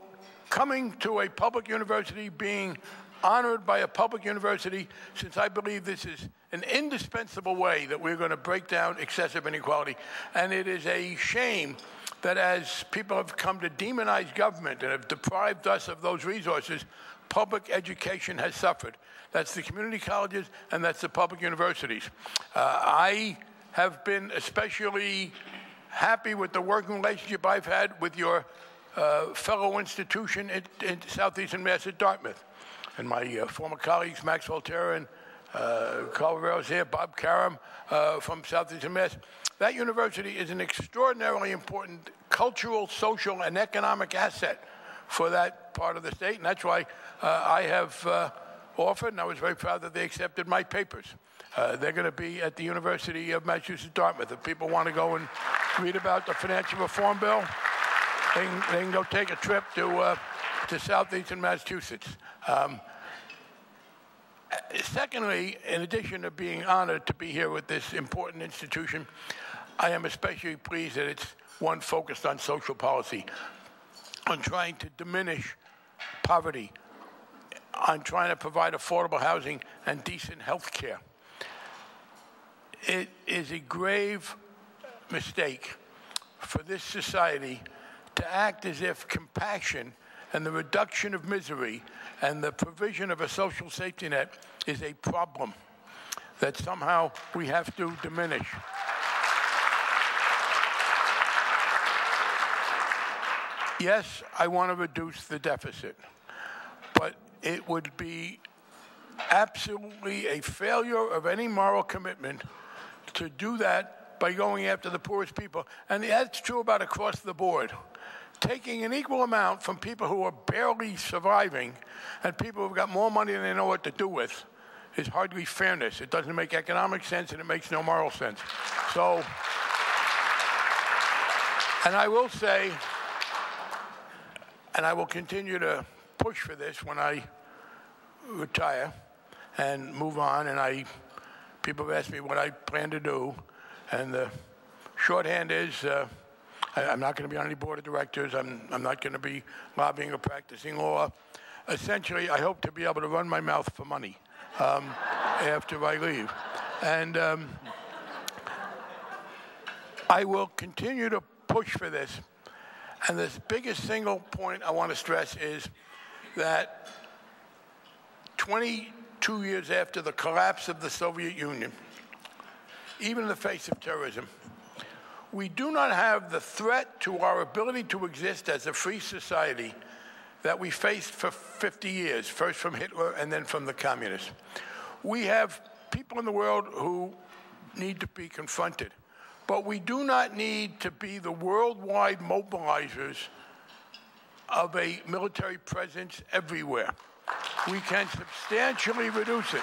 coming to a public university, being honored by a public university, since I believe this is an indispensable way that we're going to break down excessive inequality. And it is a shame that as people have come to demonize government and have deprived us of those resources, public education has suffered. That's the community colleges and that's the public universities. I have been especially happy with the working relationship I've had with your fellow institution in Southeastern Mass at Dartmouth. And my former colleagues, Max Volterra and Carl Riveros here, Bob Karam from Southeastern Mass. That university is an extraordinarily important cultural, social, and economic asset for that part of the state. And that's why I have offered, and I was very proud that they accepted my papers. They're going to be at the University of Massachusetts, Dartmouth. If people want to go and read about the financial reform bill, they can go take a trip to Southeastern Massachusetts. Secondly, in addition to being honored to be here with this important institution, I am especially pleased that it's one focused on social policy, on trying to diminish poverty, on trying to provide affordable housing and decent health care. It is a grave mistake for this society to act as if compassion and the reduction of misery and the provision of a social safety net is a problem that somehow we have to diminish. Yes, I want to reduce the deficit, but it would be absolutely a failure of any moral commitment to do that by going after the poorest people. And that's true about across the board. Taking an equal amount from people who are barely surviving and people who've got more money than they know what to do with is hardly fairness. It doesn't make economic sense and it makes no moral sense. So, and I will say, and I will continue to push for this when I retire and move on, and people have asked me what I plan to do, and the shorthand is I'm not going to be on any board of directors. I'm not going to be lobbying or practicing law. Essentially, I hope to be able to run my mouth for money after I leave. And I will continue to push for this. And the biggest single point I want to stress is that 22 years after the collapse of the Soviet Union, even in the face of terrorism, we do not have the threat to our ability to exist as a free society that we faced for 50 years, first from Hitler and then from the communists. We have people in the world who need to be confronted, but we do not need to be the worldwide mobilizers of a military presence everywhere. We can substantially reduce it.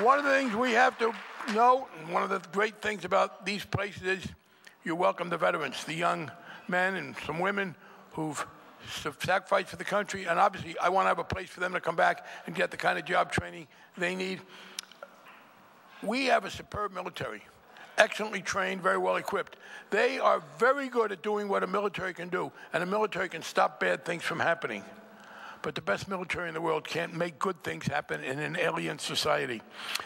One of the things we have to know, and one of the great things about these places is you welcome the veterans, the young men and some women who've sacrificed for the country, and obviously I want to have a place for them to come back and get the kind of job training they need. We have a superb military, excellently trained, very well equipped. They are very good at doing what a military can do, and a military can stop bad things from happening. But the best military in the world can't make good things happen in an alien society.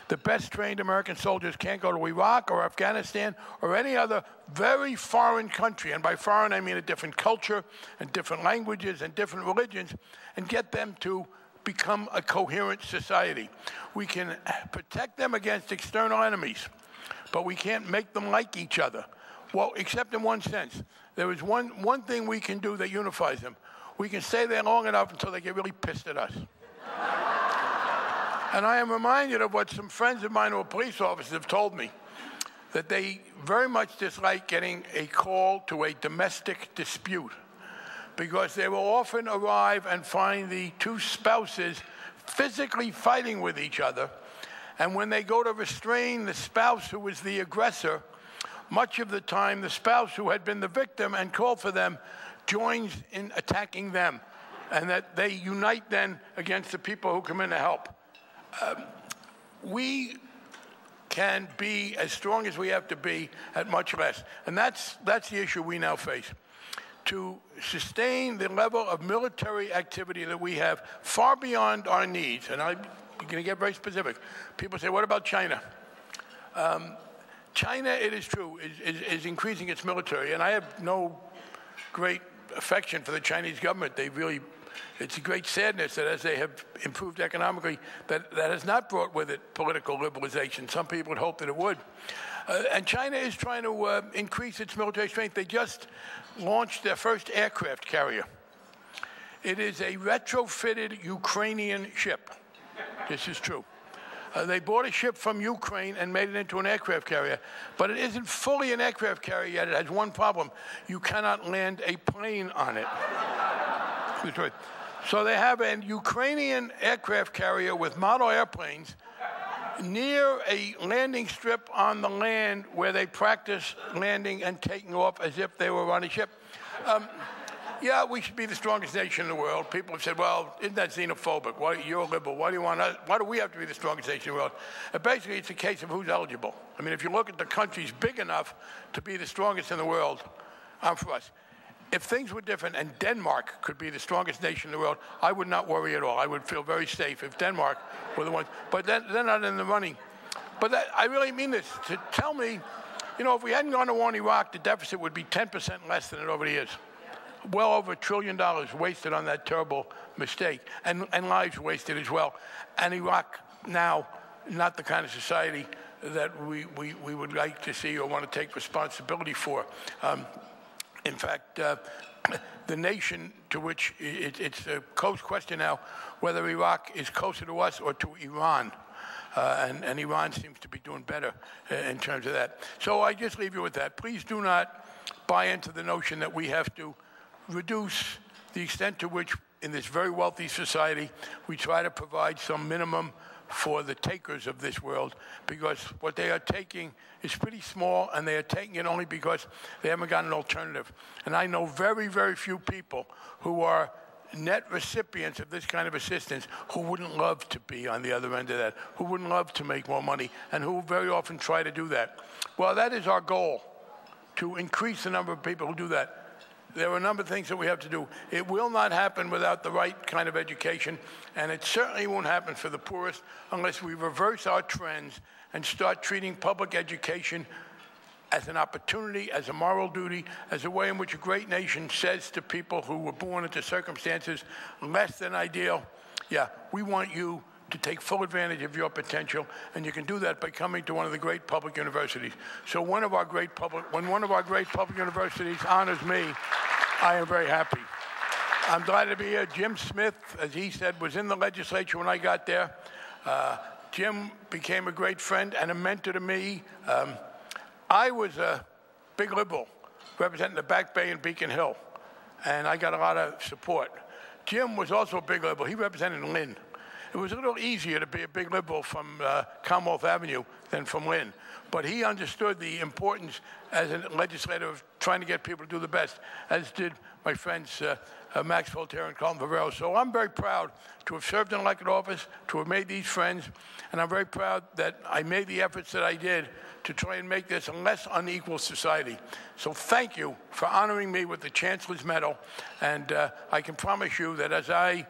The best trained American soldiers can't go to Iraq or Afghanistan or any other very foreign country, and by foreign I mean a different culture and different languages and different religions, and get them to become a coherent society. We can protect them against external enemies, but we can't make them like each other. Well, except in one sense. There is one thing we can do that unifies them. We can stay there long enough until they get really pissed at us. And I am reminded of what some friends of mine who are police officers have told me, that they very much dislike getting a call to a domestic dispute because they will often arrive and find the two spouses physically fighting with each other. And when they go to restrain the spouse who was the aggressor, much of the time the spouse who had been the victim and called for them joins in attacking them, and that they unite then against the people who come in to help. We can be as strong as we have to be at much less. And that's the issue we now face. To sustain the level of military activity that we have far beyond our needs, and I'm going to get very specific. People say, what about China? China, it is true, is increasing its military, and I have no great affection for the Chinese government. They really It's a great sadness that as they have improved economically, that has not brought with it political liberalization. Some people would hope that it would. And China is trying to increase its military strength. They just launched their first aircraft carrier. It is a retrofitted Ukrainian ship. This is true. They bought a ship from Ukraine and made it into an aircraft carrier, but it isn't fully an aircraft carrier yet. It has one problem. You cannot land a plane on it. So they have a Ukrainian aircraft carrier with model airplanes near a landing strip on the land where they practice landing and taking off as if they were on a ship. Yeah, we should be the strongest nation in the world. People have said, well, isn't that xenophobic? Why, you're a liberal. Why do we have to be the strongest nation in the world? Basically, it's a case of who's eligible. I mean, if you look at the countries big enough to be the strongest in the world, I'm for us. If things were different and Denmark could be the strongest nation in the world, I would not worry at all. I would feel very safe if Denmark were the ones. But they're not in the running. But I really mean this. To tell me, you know, if we hadn't gone to war in Iraq, the deficit would be 10% less than it already is. Well over $1 trillion wasted on that terrible mistake, and lives wasted as well. And Iraq now, not the kind of society that we would like to see or want to take responsibility for. In fact, the nation to which it's a close question now whether Iraq is closer to us or to Iran. And Iran seems to be doing better in terms of that. So I just leave you with that. Please do not buy into the notion that we have to reduce the extent to which, in this very wealthy society, we try to provide some minimum for the takers of this world, because what they are taking is pretty small, and they are taking it only because they haven't got an alternative. And I know very, very few people who are net recipients of this kind of assistance who wouldn't love to be on the other end of that, who wouldn't love to make more money, and who very often try to do that. Well, that is our goal, to increase the number of people who do that. There are a number of things that we have to do. It will not happen without the right kind of education, and it certainly won't happen for the poorest unless we reverse our trends and start treating public education as an opportunity, as a moral duty, as a way in which a great nation says to people who were born into circumstances less than ideal, yeah, we want you to take full advantage of your potential, and you can do that by coming to one of the great public universities. So when one of our great public universities honors me, I am very happy. I'm delighted to be here. Jim Smith, as he said, was in the legislature when I got there. Jim became a great friend and a mentor to me. I was a big liberal representing the Back Bay and Beacon Hill, and I got a lot of support. Jim was also a big liberal. He represented Lynn. It was a little easier to be a big liberal from Commonwealth Avenue than from Lynn. But he understood the importance as a legislator of trying to get people to do the best, as did my friends Max Voltaire and Carlton Favero. So I'm very proud to have served in elected office, to have made these friends, and I'm very proud that I made the efforts that I did to try and make this a less unequal society. So thank you for honoring me with the Chancellor's Medal, and I can promise you that as I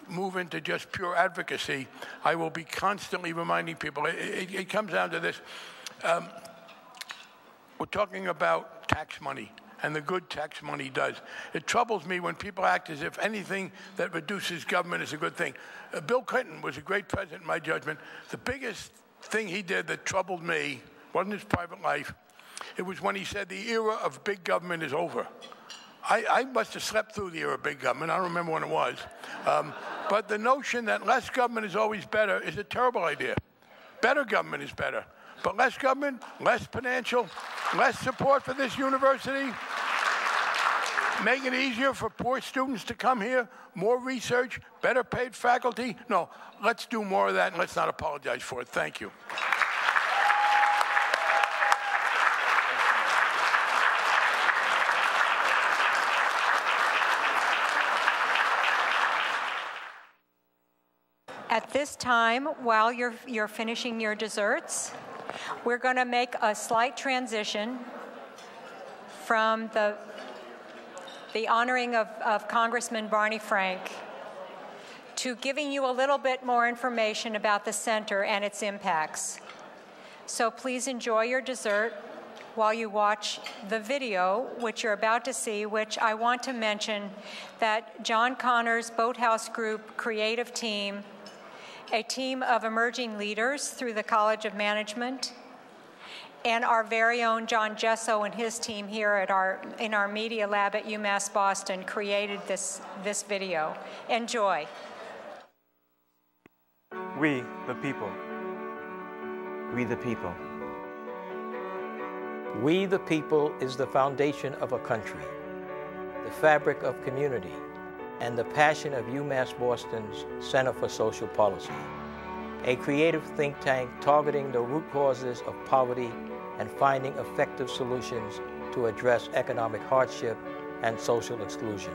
move into just pure advocacy, I will be constantly reminding people. It comes down to this. We're talking about tax money and the good tax money does. It troubles me when people act as if anything that reduces government is a good thing. Bill Clinton was a great president in my judgment. The biggest thing he did that troubled me wasn't his private life. It was when he said the era of big government is over. I must have slept through the era of big government. I don't remember when it was. But the notion that less government is always better is a terrible idea. Better government is better. But less government, less financial, less support for this university, make it easier for poor students to come here, more research, better paid faculty. No, let's do more of that, and let's not apologize for it. Thank you. At this time, while you're finishing your desserts, we're going to make a slight transition from the honoring of Congressman Barney Frank to giving you a little bit more information about the center and its impacts. So please enjoy your dessert while you watch the video, which you're about to see, which I want to mention that John Connor's Boathouse Group creative team, a team of emerging leaders through the College of Management, and our very own John Gesso and his team here at in our Media Lab at UMass Boston created this video. Enjoy. We, the people. We, the people. We, the people, is the foundation of a country, the fabric of community, and the passion of UMass Boston's Center for Social Policy, a creative think tank targeting the root causes of poverty and finding effective solutions to address economic hardship and social exclusion.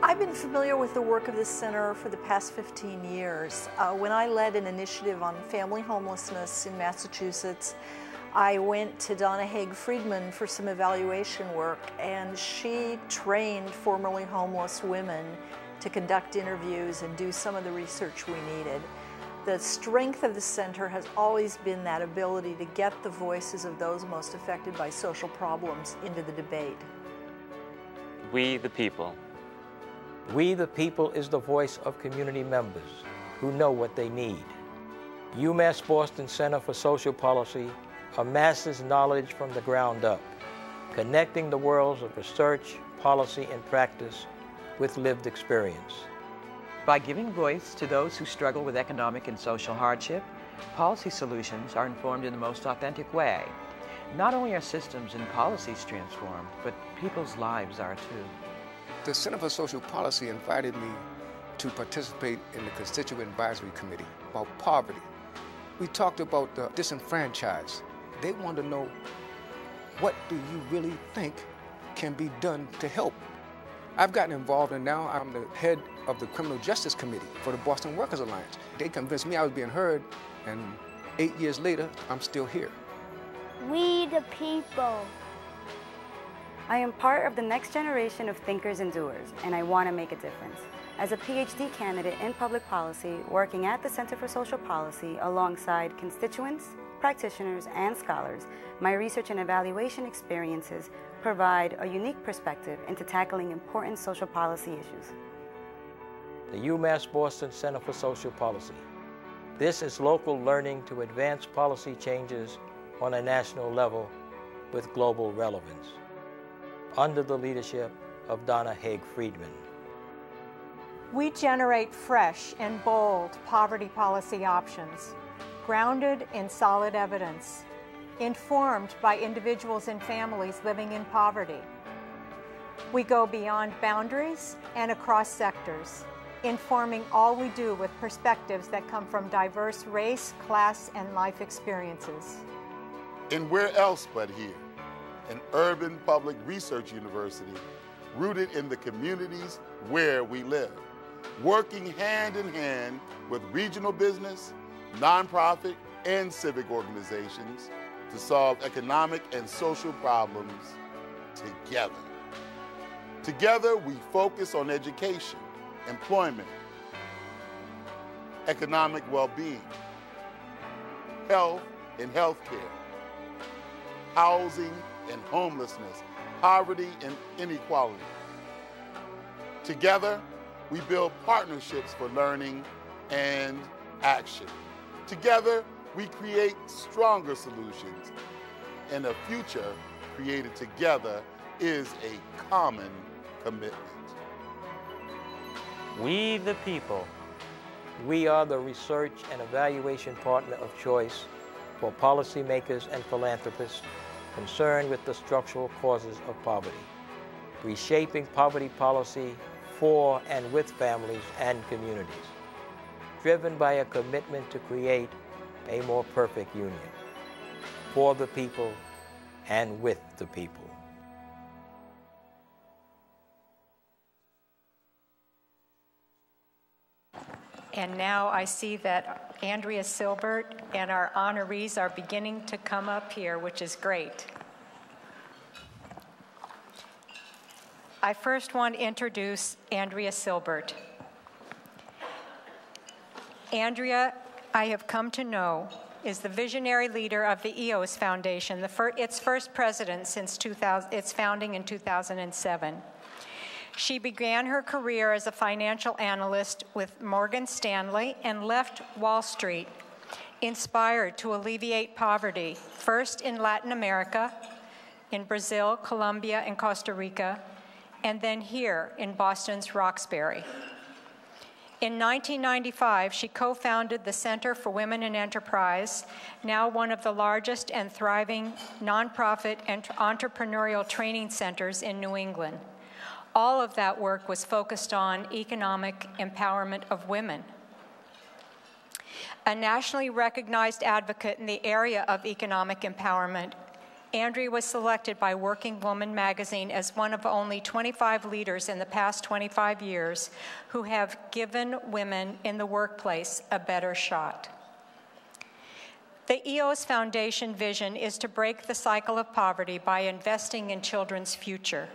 I've been familiar with the work of this center for the past 15 years. When I led an initiative on family homelessness in Massachusetts, I went to Donna Haig-Friedman for some evaluation work, and she trained formerly homeless women to conduct interviews and do some of the research we needed. The strength of the center has always been that ability to get the voices of those most affected by social problems into the debate. We, the people. We, the people, is the voice of community members who know what they need. UMass Boston Center for Social Policy amasses knowledge from the ground up, connecting the worlds of research, policy, and practice with lived experience. By giving voice to those who struggle with economic and social hardship, policy solutions are informed in the most authentic way. Not only are systems and policies transformed, but people's lives are too. The Center for Social Policy invited me to participate in the Constituent Advisory Committee about poverty. We talked about the disenfranchised. They want to know, what do you really think can be done to help? I've gotten involved, and now I'm the head of the Criminal Justice Committee for the Boston Workers Alliance. They convinced me I was being heard, and 8 years later, I'm still here. We the people. I am part of the next generation of thinkers and doers, and I want to make a difference. As a PhD candidate in public policy, working at the Center for Social Policy alongside constituents, practitioners, and scholars, my research and evaluation experiences provide a unique perspective into tackling important social policy issues. The UMass Boston Center for Social Policy. This is local learning to advance policy changes on a national level with global relevance, under the leadership of Donna Haig-Friedman. We generate fresh and bold poverty policy options, grounded in solid evidence, informed by individuals and families living in poverty. We go beyond boundaries and across sectors, informing all we do with perspectives that come from diverse race, class, and life experiences. And where else but here? An urban public research university rooted in the communities where we live, working hand in hand with regional business, nonprofit, and civic organizations to solve economic and social problems together. Together, we focus on education, employment, economic well-being, health and healthcare, housing and homelessness, poverty and inequality. Together, we build partnerships for learning and action. Together, we create stronger solutions, and a future created together is a common commitment. We the people. We are the research and evaluation partner of choice for policymakers and philanthropists concerned with the structural causes of poverty, reshaping poverty policy for and with families and communities, driven by a commitment to create a more perfect union for the people and with the people. And now I see that Andrea Silbert and our honorees are beginning to come up here, which is great. I first want to introduce Andrea Silbert. Andrea, I have come to know is the visionary leader of the EOS Foundation, its first president since its founding in 2007. She began her career as a financial analyst with Morgan Stanley and left Wall Street, inspired to alleviate poverty, first in Latin America, in Brazil, Colombia, and Costa Rica, and then here in Boston's Roxbury. In 1995, she co-founded the Center for Women in Enterprise, now one of the largest and thriving nonprofit and entrepreneurial training centers in New England. All of that work was focused on economic empowerment of women. A nationally recognized advocate in the area of economic empowerment, Andrea was selected by Working Woman magazine as one of only 25 leaders in the past 25 years who have given women in the workplace a better shot. The EOS Foundation vision is to break the cycle of poverty by investing in children's future.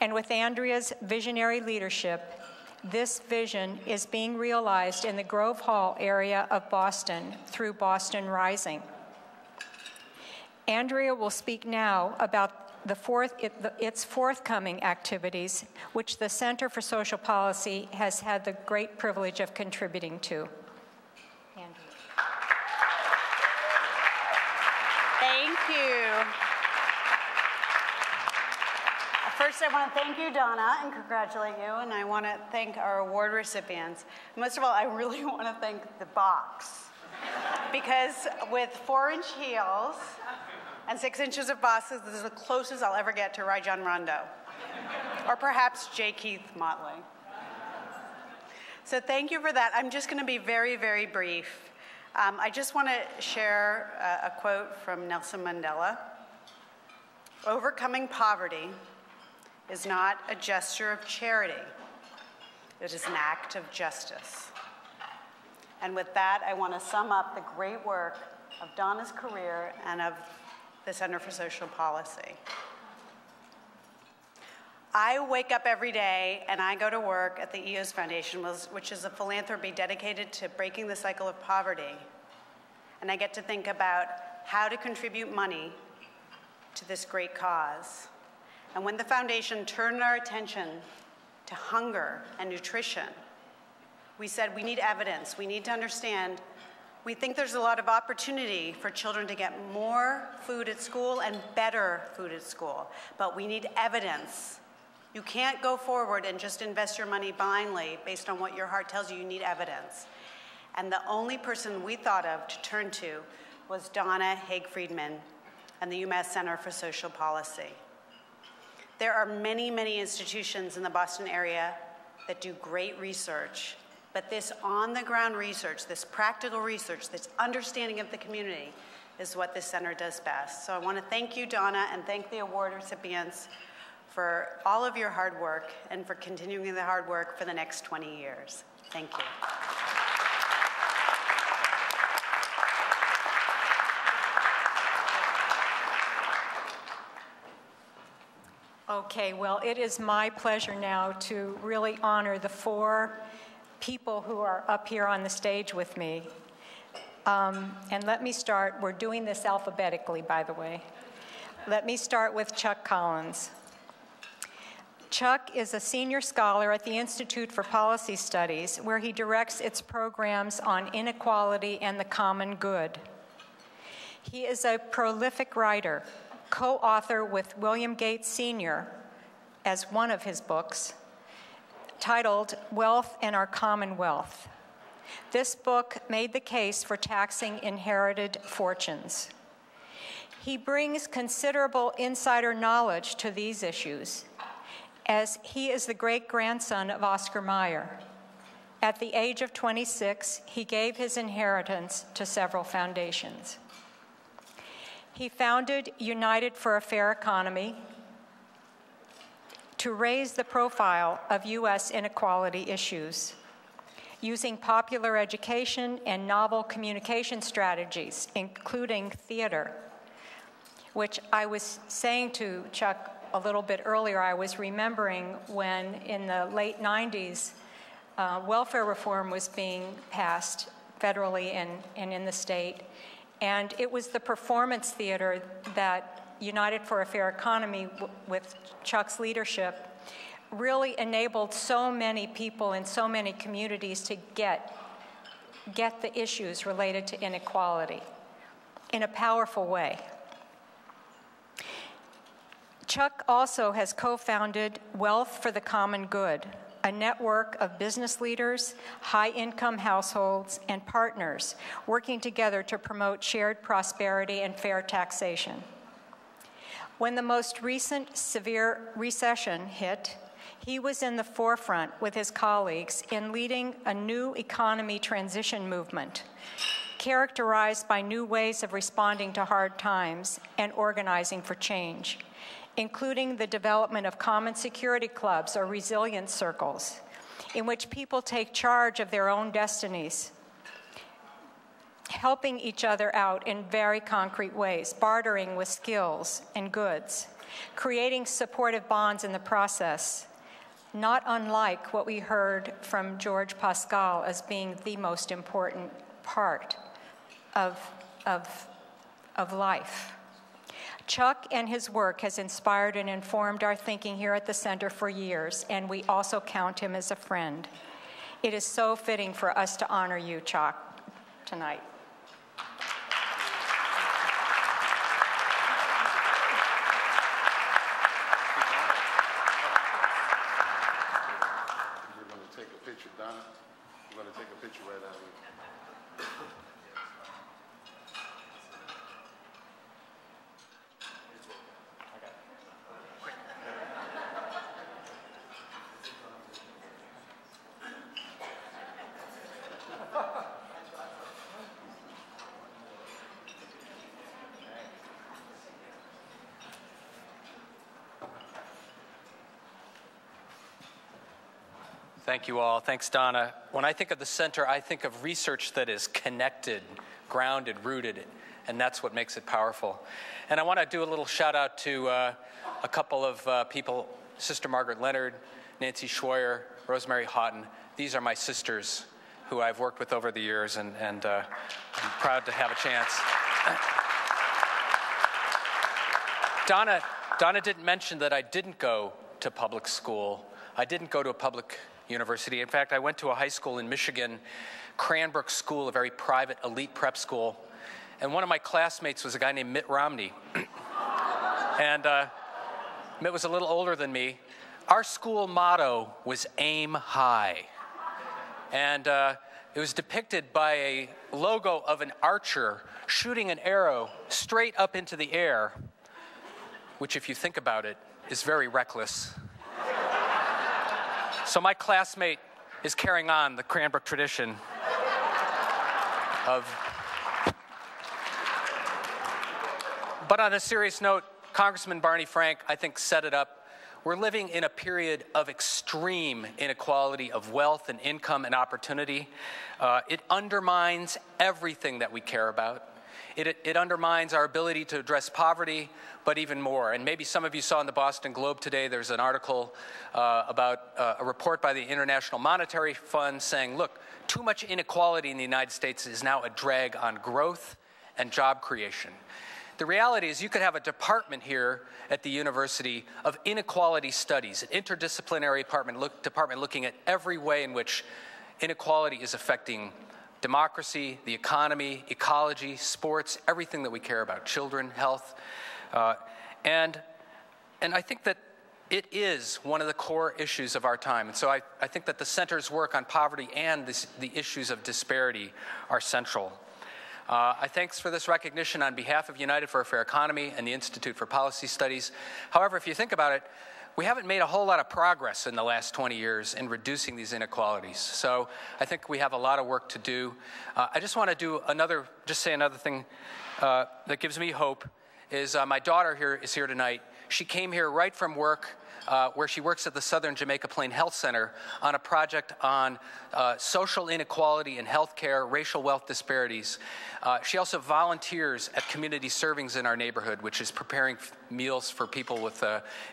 And with Andrea's visionary leadership, this vision is being realized in the Grove Hall area of Boston through Boston Rising. Andrea will speak now about its forthcoming activities, which the Center for Social Policy has had the great privilege of contributing to. Andrea. Thank you. First, I want to thank you, Donna, and congratulate you, and I want to thank our award recipients. Most of all, I really want to thank the box, because with 4-inch heels and 6 inches of boxes, this is the closest I'll ever get to Rajon Rondo, or perhaps J. Keith Motley. So thank you for that. I'm just going to be very, very brief. I just want to share a quote from Nelson Mandela. Overcoming poverty is not a gesture of charity. It is an act of justice. And with that, I want to sum up the great work of Donna's career and of the Center for Social Policy. I wake up every day and I go to work at the EOS Foundation, which is a philanthropy dedicated to breaking the cycle of poverty. And I get to think about how to contribute money to this great cause. And when the foundation turned our attention to hunger and nutrition, we said we need evidence. We need to understand. We think there's a lot of opportunity for children to get more food at school and better food at school, but we need evidence. You can't go forward and just invest your money blindly based on what your heart tells you. You need evidence. And the only person we thought of to turn to was Donna Haig-Friedman and the UMass Center for Social Policy. There are many, many institutions in the Boston area that do great research, but this on-the-ground research, this practical research, this understanding of the community is what this center does best. So I want to thank you, Donna, and thank the award recipients for all of your hard work and for continuing the hard work for the next 20 years. Thank you. Okay, well, it is my pleasure now to really honor the 4 people who are up here on the stage with me. And let me start, we're doing this alphabetically, by the way. Let me start with Chuck Collins. Chuck is a senior scholar at the Institute for Policy Studies, where he directs its programs on inequality and the common good. He is a prolific writer, co-author with William Gates Sr. as one of his books, titled Wealth and Our Commonwealth. This book made the case for taxing inherited fortunes. He brings considerable insider knowledge to these issues, as he is the great-grandson of Oscar Mayer. At the age of 26, he gave his inheritance to several foundations. He founded United for a Fair Economy to raise the profile of U.S. inequality issues, using popular education and novel communication strategies, including theater, which I was saying to Chuck a little bit earlier. I was remembering when in the late 90s, welfare reform was being passed federally and in the state. And it was the performance theater that United for a Fair Economy, with Chuck's leadership, really enabled so many people in so many communities to get the issues related to inequality in a powerful way. Chuck also has co-founded Wealth for the Common Good, a network of business leaders, high-income households, and partners working together to promote shared prosperity and fair taxation. When the most recent severe recession hit, he was in the forefront with his colleagues in leading a new economy transition movement, characterized by new ways of responding to hard times and organizing for change, including the development of common security clubs or resilience circles, in which people take charge of their own destinies, helping each other out in very concrete ways, bartering with skills and goods, creating supportive bonds in the process, not unlike what we heard from George Pascal as being the most important part of life. Chuck and his work has inspired and informed our thinking here at the Center for years, and we also count him as a friend. It is so fitting for us to honor you, Chuck, tonight. We're going to take a picture, Donna. We're going to take a picture right out here. Thank you all. Thanks, Donna. When I think of the center, I think of research that is connected, grounded, rooted, and that's what makes it powerful. And I want to do a little shout out to a couple of people, Sister Margaret Leonard, Nancy Schwoyer, Rosemary Houghton. These are my sisters who I've worked with over the years, and I'm proud to have a chance. Donna didn't mention that I didn't go to public school. I didn't go to a public university. In fact, I went to a high school in Michigan, Cranbrook School, a very private elite prep school. And one of my classmates was a guy named Mitt Romney. And Mitt was a little older than me. Our school motto was aim high. And it was depicted by a logo of an archer shooting an arrow straight up into the air, which, if you think about it, is very reckless. So my classmate is carrying on the Cranbrook tradition of... But on a serious note, Congressman Barney Frank, I think, set it up. We're living in a period of extreme inequality of wealth and income and opportunity. It undermines everything that we care about. It undermines our ability to address poverty, but even more. And maybe some of you saw in the Boston Globe today, there's an article about a report by the International Monetary Fund saying, look, too much inequality in the United States is now a drag on growth and job creation. The reality is you could have a department here at the university of inequality studies, an interdisciplinary department looking at every way in which inequality is affecting democracy, the economy, ecology, sports, everything that we care about, children, health. And I think that it is one of the core issues of our time. And so I think that the center's work on poverty and the issues of disparity are central. I thanks for this recognition on behalf of United for a Fair Economy and the Institute for Policy Studies. However, if you think about it, we haven't made a whole lot of progress in the last 20 years in reducing these inequalities. So I think we have a lot of work to do. I just want to say another thing that gives me hope is my daughter is here tonight. She came here right from work, where she works at the Southern Jamaica Plain Health Center on a project on social inequality in healthcare, racial wealth disparities. She also volunteers at community servings in our neighborhood, which is preparing meals for people with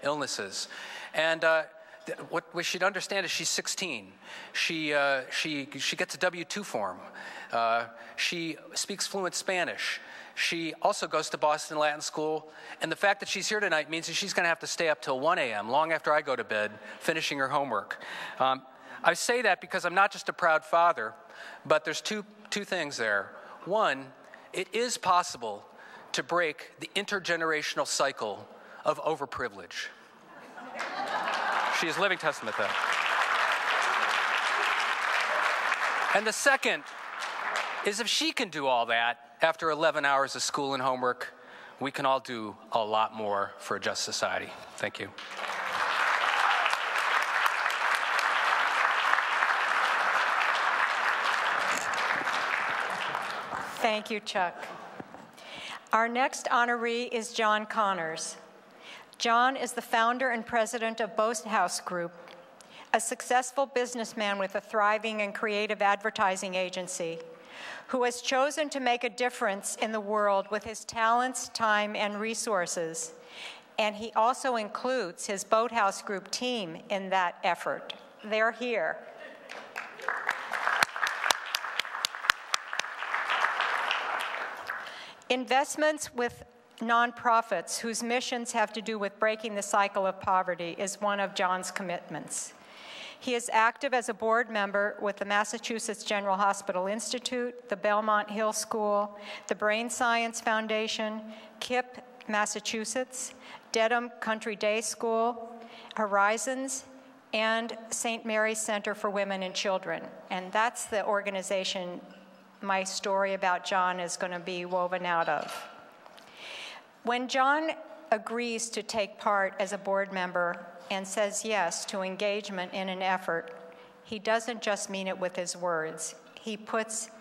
illnesses. And what we should understand is she's 16. She gets a W-2 form. She speaks fluent Spanish. She also goes to Boston Latin School, and the fact that she's here tonight means that she's going to have to stay up till 1 a.m., long after I go to bed, finishing her homework. I say that because I'm not just a proud father, but there's two things there. One, it is possible to break the intergenerational cycle of overprivilege. She is living testament to that. And the second is if she can do all that after 11 hours of school and homework, we can all do a lot more for a just society. Thank you. Thank you, Chuck. Our next honoree is John Connors. John is the founder and president of Boathouse Group, a successful businessman with a thriving and creative advertising agency, who has chosen to make a difference in the world with his talents, time, and resources. And he also includes his Boathouse Group team in that effort. They're here. Investments with nonprofits whose missions have to do with breaking the cycle of poverty is one of John's commitments. He is active as a board member with the Massachusetts General Hospital Institute, the Belmont Hill School, the Brain Science Foundation, KIPP Massachusetts, Dedham Country Day School, Horizons, and St. Mary's Center for Women and Children. And that's the organization my story about John is going to be woven out of. When John agrees to take part as a board member and says yes to engagement in an effort, he doesn't just mean it with his words. He puts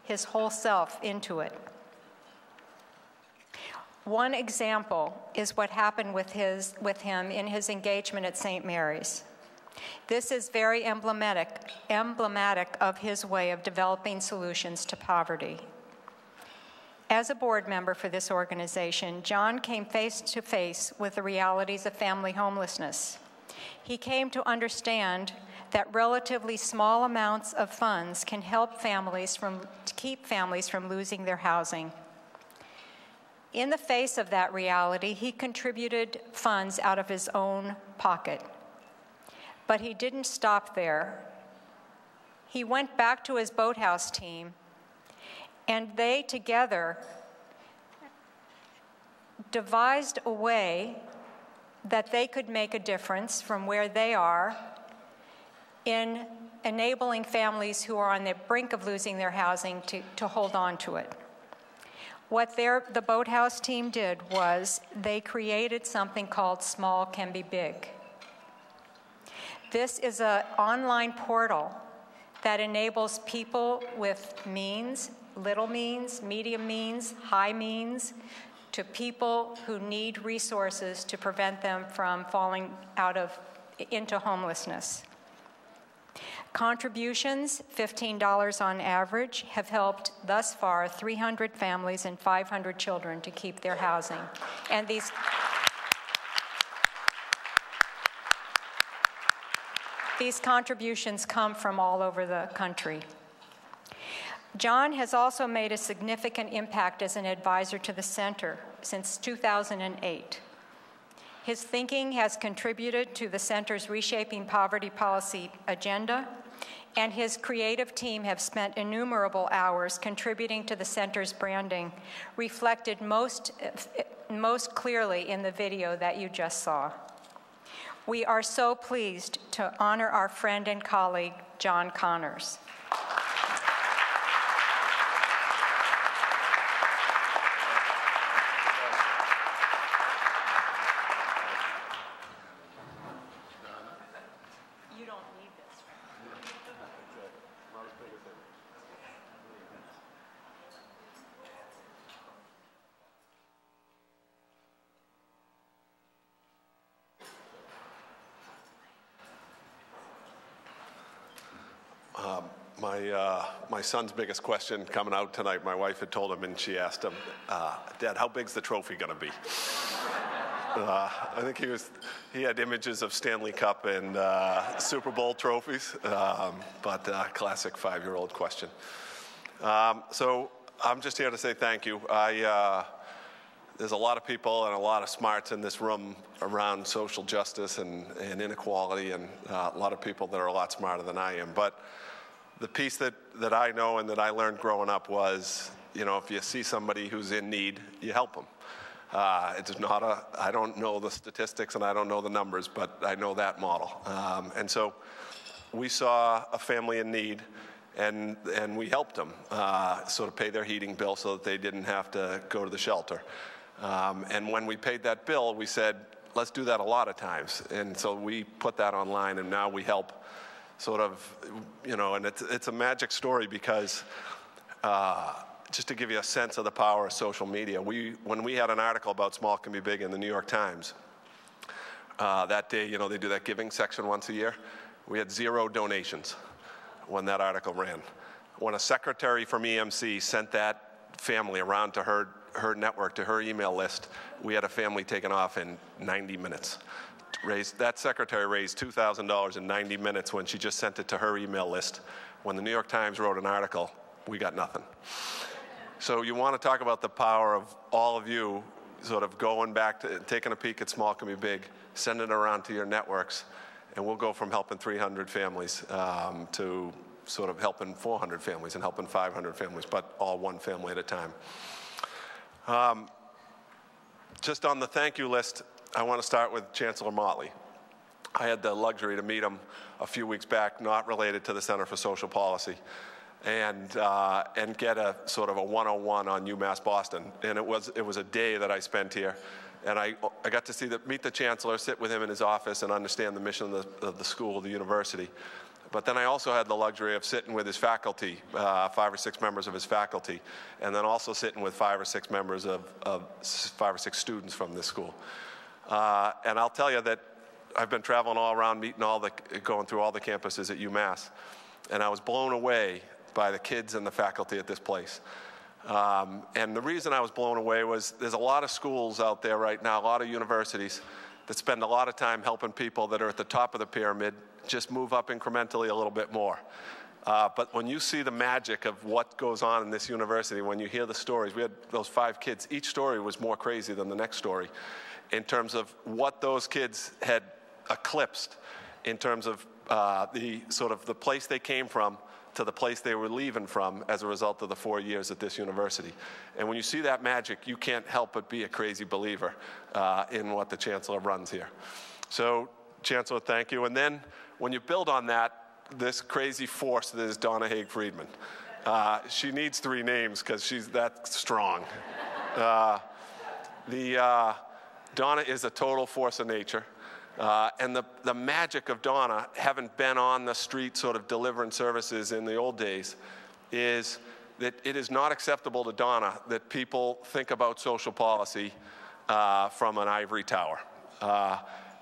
his whole self into it. One example is what happened with him in his engagement at St. Mary's. This is very emblematic of his way of developing solutions to poverty. As a board member for this organization, John came face to face with the realities of family homelessness. He came to understand that relatively small amounts of funds can help keep families from losing their housing. In the face of that reality, he contributed funds out of his own pocket. But he didn't stop there. He went back to his Boathouse team, and they together devised a way that they could make a difference from where they are in enabling families who are on the brink of losing their housing to hold on to it. What the Boathouse team did was they created something called Small Can Be Big. This is an online portal that enables people with means, little means, medium means, high means, to people who need resources to prevent them from falling into homelessness. Contributions, $15 on average, have helped thus far 300 families and 500 children to keep their housing. And these contributions come from all over the country. John has also made a significant impact as an advisor to the center since 2008. His thinking has contributed to the center's Reshaping Poverty Policy agenda, and his creative team have spent innumerable hours contributing to the center's branding, reflected most clearly in the video that you just saw. We are so pleased to honor our friend and colleague, John Connors. You don't need this. My son's biggest question coming out tonight, my wife had told him, and she asked him, Dad, how big's the trophy going to be? I think he had images of Stanley Cup and Super Bowl trophies, but classic 5-year-old question. So I'm just here to say thank you. There's a lot of people and a lot of smarts in this room around social justice and inequality, and a lot of people that are a lot smarter than I am. But the piece that I know and that I learned growing up was, if you see somebody who's in need, you help them. It's not I don't know the statistics and I don't know the numbers, but I know that model. And so we saw a family in need, and we helped them sort of pay their heating bill so that they didn't have to go to the shelter. And when we paid that bill, we said, let's do that a lot of times. And so we put that online, and now we help sort of, and it's a magic story because just to give you a sense of the power of social media, when we had an article about Small Can Be Big in the New York Times, that day, they do that giving section once a year. We had 0 donations when that article ran. When a secretary from EMC sent that family around to her network, to her email list, we had a family taken off in 90 minutes. That secretary raised $2,000 in 90 minutes when she just sent it to her email list. When the New York Times wrote an article, we got nothing. So you want to talk about the power of all of you sort of going back to taking a peek at Small Can Be Big, sending it around to your networks, and we'll go from helping 300 families to sort of helping 400 families and helping 500 families, but all one family at a time. Just on the thank you list, I want to start with Chancellor Motley. I had the luxury to meet him a few weeks back, not related to the Center for Social Policy, and get a sort of a 101 on UMass Boston. And it was a day that I spent here, and I got to meet the Chancellor, sit with him in his office, and understand the mission of the school, the university. But then I also had the luxury of sitting with his faculty, 5 or 6 members of his faculty, and then also sitting with 5 or 6 members of 5 or 6 students from this school. And I'll tell you that I've been traveling all around, going through all the campuses at UMass, and I was blown away by the kids and the faculty at this place. And the reason I was blown away was there's a lot of schools out there right now, a lot of universities that spend a lot of time helping people that are at the top of the pyramid just move up incrementally a little bit more. But when you see the magic of what goes on in this university, when you hear the stories, we had those 5 kids, each story was more crazy than the next story in terms of what those kids had eclipsed in terms of the place they came from to the place they were leaving from as a result of the 4 years at this university. And when you see that magic, you can't help but be a crazy believer in what the Chancellor runs here. So, Chancellor, thank you. And then when you build on that, this crazy force that is Donna Haig-Friedman. She needs 3 names because she's that strong. Donna is a total force of nature. And the magic of Donna, having been on the street sort of delivering services in the old days, is that it is not acceptable to Donna that people think about social policy from an ivory tower.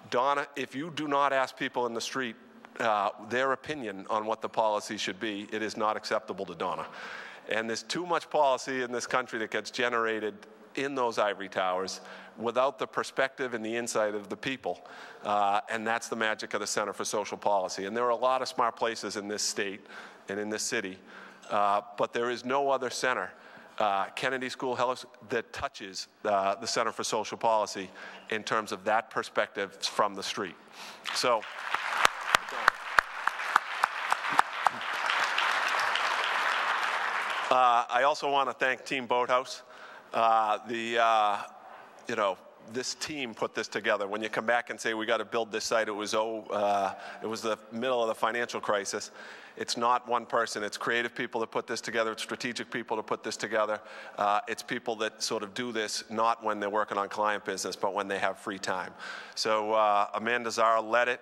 Donna, if you do not ask people in the street their opinion on what the policy should be, it is not acceptable to Donna. And there's too much policy in this country that gets generated in those ivory towers without the perspective and the insight of the people. And that's the magic of the Center for Social Policy. And there are a lot of smart places in this state and in this city, but there is no other center, Kennedy School Health, that touches the Center for Social Policy in terms of that perspective from the street. So. I also want to thank Team Boathouse. This team put this together. When you come back and say we got to build this site, it was the middle of the financial crisis. It's not one person. It's creative people that put this together. It's strategic people that put this together. It's people that sort of do this not when they're working on client business, but when they have free time. So Amanda Zara led it.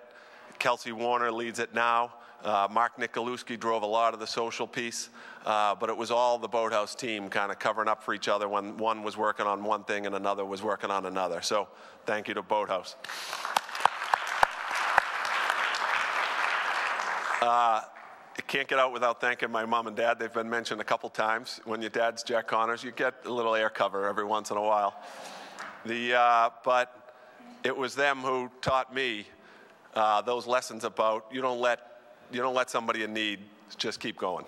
Kelsey Warner leads it now. Mark Nicoluski drove a lot of the social piece, but it was all the Boathouse team kind of covering up for each other when one was working on one thing and another was working on another. So thank you to Boathouse. I can't get out without thanking my mom and dad. They've been mentioned a couple times. When your dad's Jack Connors, you get a little air cover every once in a while. But it was them who taught me those lessons about you don't let somebody in need just keep going.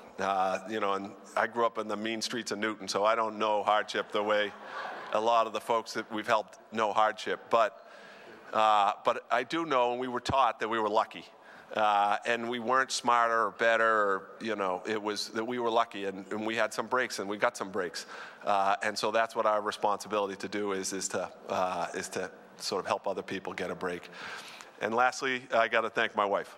You know, and I grew up in the mean streets of Newton, so I don't know hardship the way a lot of the folks that we've helped know hardship. But I do know, and we were taught that we were lucky. And we weren't smarter or better, or, you know, it was that we were lucky, and we had some breaks, and we got some breaks. And so that's what our responsibility to do is to sort of help other people get a break. And lastly, I got to thank my wife.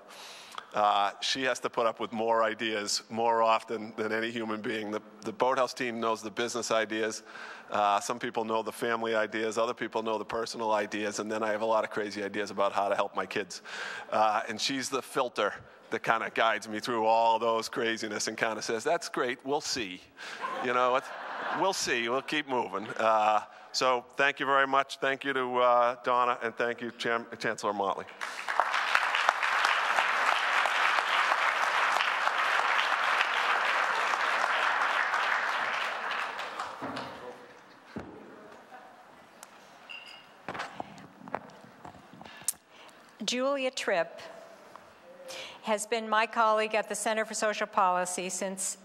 She has to put up with more ideas more often than any human being. The Boathouse team knows the business ideas. Some people know the family ideas. Other people know the personal ideas. And then I have a lot of crazy ideas about how to help my kids. And she's the filter that kind of guides me through all those craziness and kind of says, that's great, we'll see. You know, we'll see, we'll keep moving. So thank you very much. Thank you to Donna, and thank you, Chancellor Motley. Julia Tripp has been my colleague at the Center for Social Policy since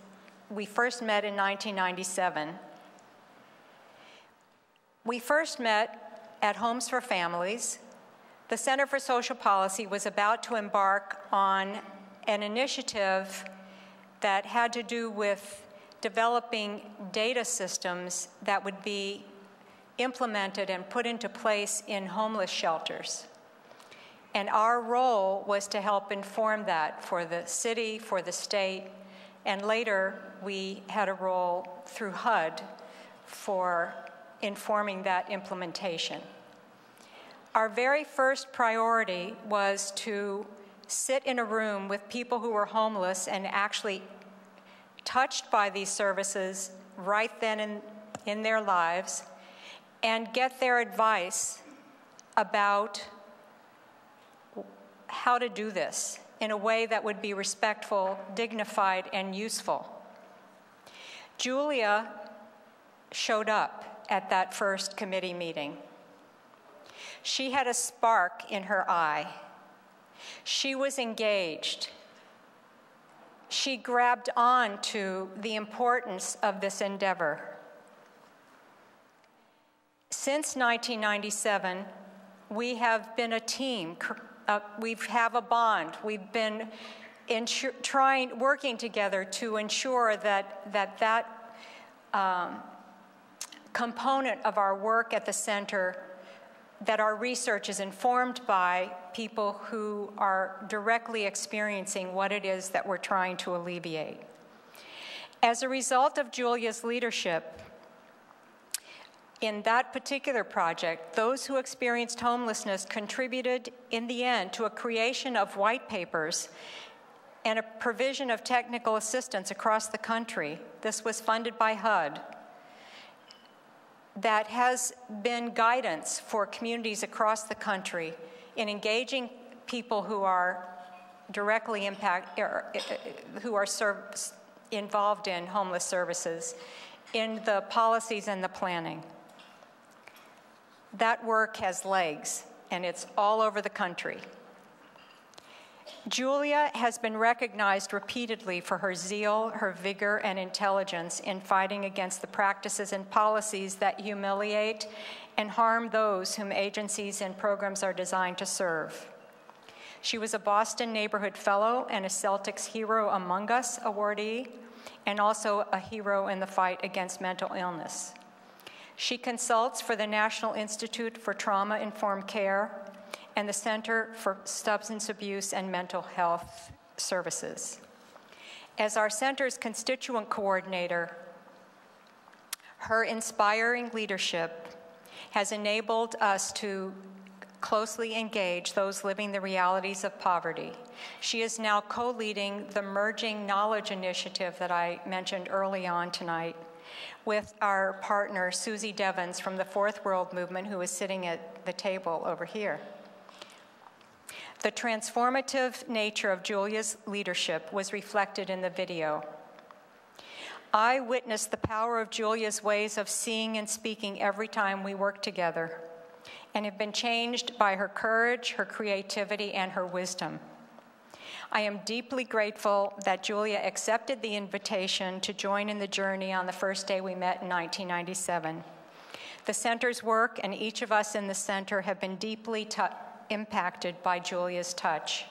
we first met in 1997. We first met at Homes for Families. The Center for Social Policy was about to embark on an initiative that had to do with developing data systems that would be implemented and put into place in homeless shelters. And our role was to help inform that for the city, for the state, and later we had a role through HUD for informing that implementation. Our very first priority was to sit in a room with people who were homeless and actually touched by these services right then in their lives, and get their advice about how to do this in a way that would be respectful, dignified, and useful. Julia showed up at that first committee meeting. She had a spark in her eye. She was engaged. She grabbed on to the importance of this endeavor. Since 1997, we have been a team. We have a bond. We've been working together to ensure that component of our work at the center, that our research is informed by people who are directly experiencing what it is that we're trying to alleviate. As a result of Julia's leadership, in that particular project, those who experienced homelessness contributed in the end to a creation of white papers and a provision of technical assistance across the country. This was funded by HUD. That has been guidance for communities across the country in engaging people who are directly involved in homeless services in the policies and the planning. That work has legs, and it's all over the country. Julia has been recognized repeatedly for her zeal, her vigor, and intelligence in fighting against the practices and policies that humiliate and harm those whom agencies and programs are designed to serve. She was a Boston Neighborhood Fellow and a Celtics Hero Among Us awardee, and also a hero in the fight against mental illness. She consults for the National Institute for Trauma-Informed Care and the Center for Substance Abuse and Mental Health Services. As our center's constituent coordinator, her inspiring leadership has enabled us to closely engage those living the realities of poverty. She is now co-leading the Merging Knowledge Initiative that I mentioned early on tonight, with our partner, Susie Devens from the Fourth World Movement, who is sitting at the table over here. The transformative nature of Julia's leadership was reflected in the video. I witnessed the power of Julia's ways of seeing and speaking every time we worked together, and have been changed by her courage, her creativity, and her wisdom. I am deeply grateful that Julia accepted the invitation to join in the journey on the first day we met in 1997. The center's work and each of us in the center have been deeply impacted by Julia's touch.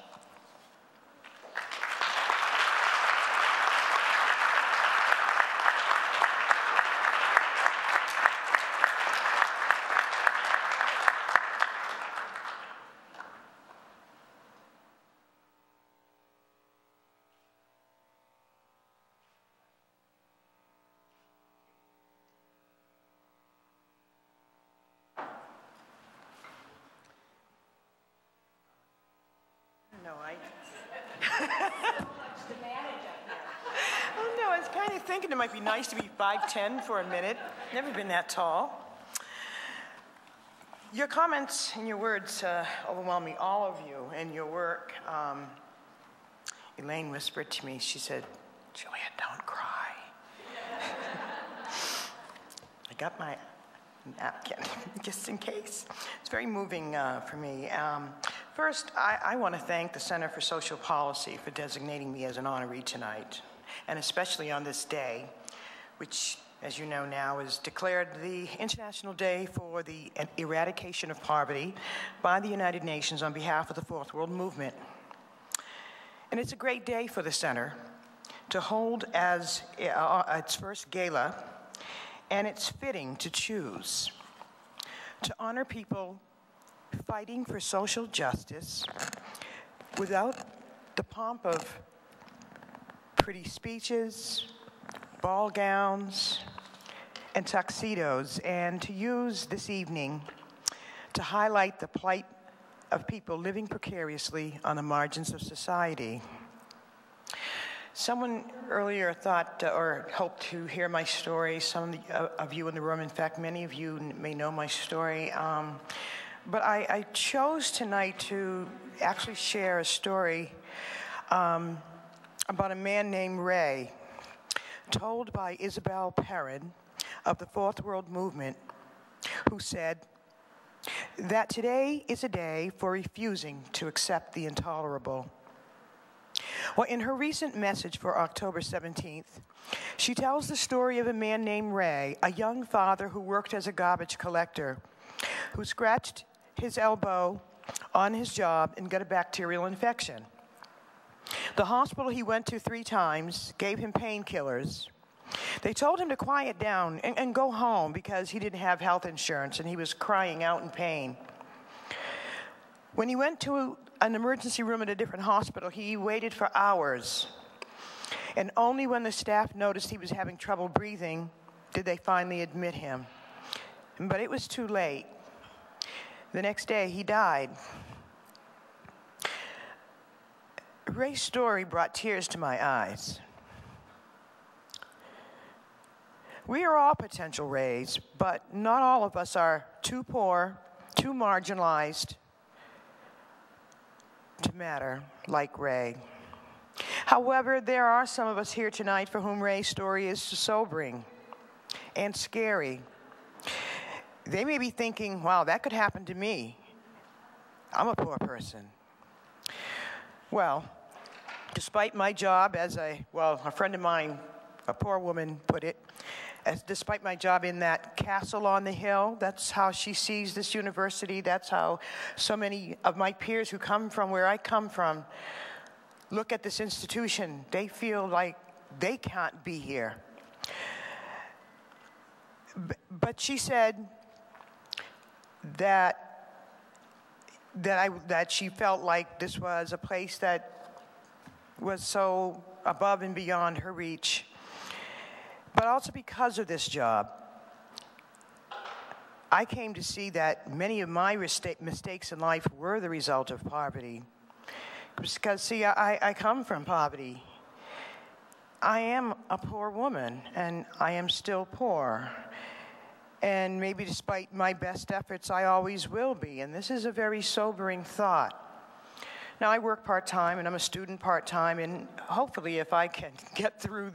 It might be nice to be 5'10" for a minute. Never been that tall. Your comments and your words overwhelm me, all of you, and your work. Elaine whispered to me, she said, "Julia, don't cry." I got my napkin, just in case. It's very moving for me. First, I want to thank the Center for Social Policy for designating me as an honoree tonight, and especially on this day, which, as you know now, is declared the International Day for the Eradication of Poverty by the United Nations on behalf of the Fourth World Movement. And it's a great day for the Center to hold as its first gala, and it's fitting to choose to honor people fighting for social justice without the pomp of pretty speeches, ball gowns, and tuxedos, and to use this evening to highlight the plight of people living precariously on the margins of society. Someone earlier thought or hoped to hear my story. Some of you in the room, in fact, many of you may know my story. But I chose tonight to actually share a story about a man named Ray, told by Isabel Perrin of the Fourth World Movement, who said that today is a day for refusing to accept the intolerable. Well, in her recent message for October 17th, she tells the story of a man named Ray, a young father who worked as a garbage collector, who scratched his elbow on his job and got a bacterial infection. The hospital he went to 3 times gave him painkillers. They told him to quiet down and go home because he didn't have health insurance and he was crying out in pain. When he went to an emergency room at a different hospital, he waited for hours. And only when the staff noticed he was having trouble breathing did they finally admit him. But it was too late. The next day, he died. Ray's story brought tears to my eyes. We are all potential Rays, but not all of us are too poor, too marginalized to matter like Ray. However, there are some of us here tonight for whom Ray's story is sobering and scary. They may be thinking, wow, that could happen to me. I'm a poor person. Well, despite my job as a friend of mine, a poor woman put it, despite my job in that castle on the hill, that's how she sees this university, that's how so many of my peers who come from where I come from look at this institution. They feel like they can't be here. But she said that she felt like this was a place that was so above and beyond her reach. But also because of this job, I came to see that many of my mistakes in life were the result of poverty. Because, see, I come from poverty. I am a poor woman, and I am still poor. And maybe despite my best efforts, I always will be. And this is a very sobering thought. Now, I work part-time, and I'm a student part-time, and hopefully if I can get through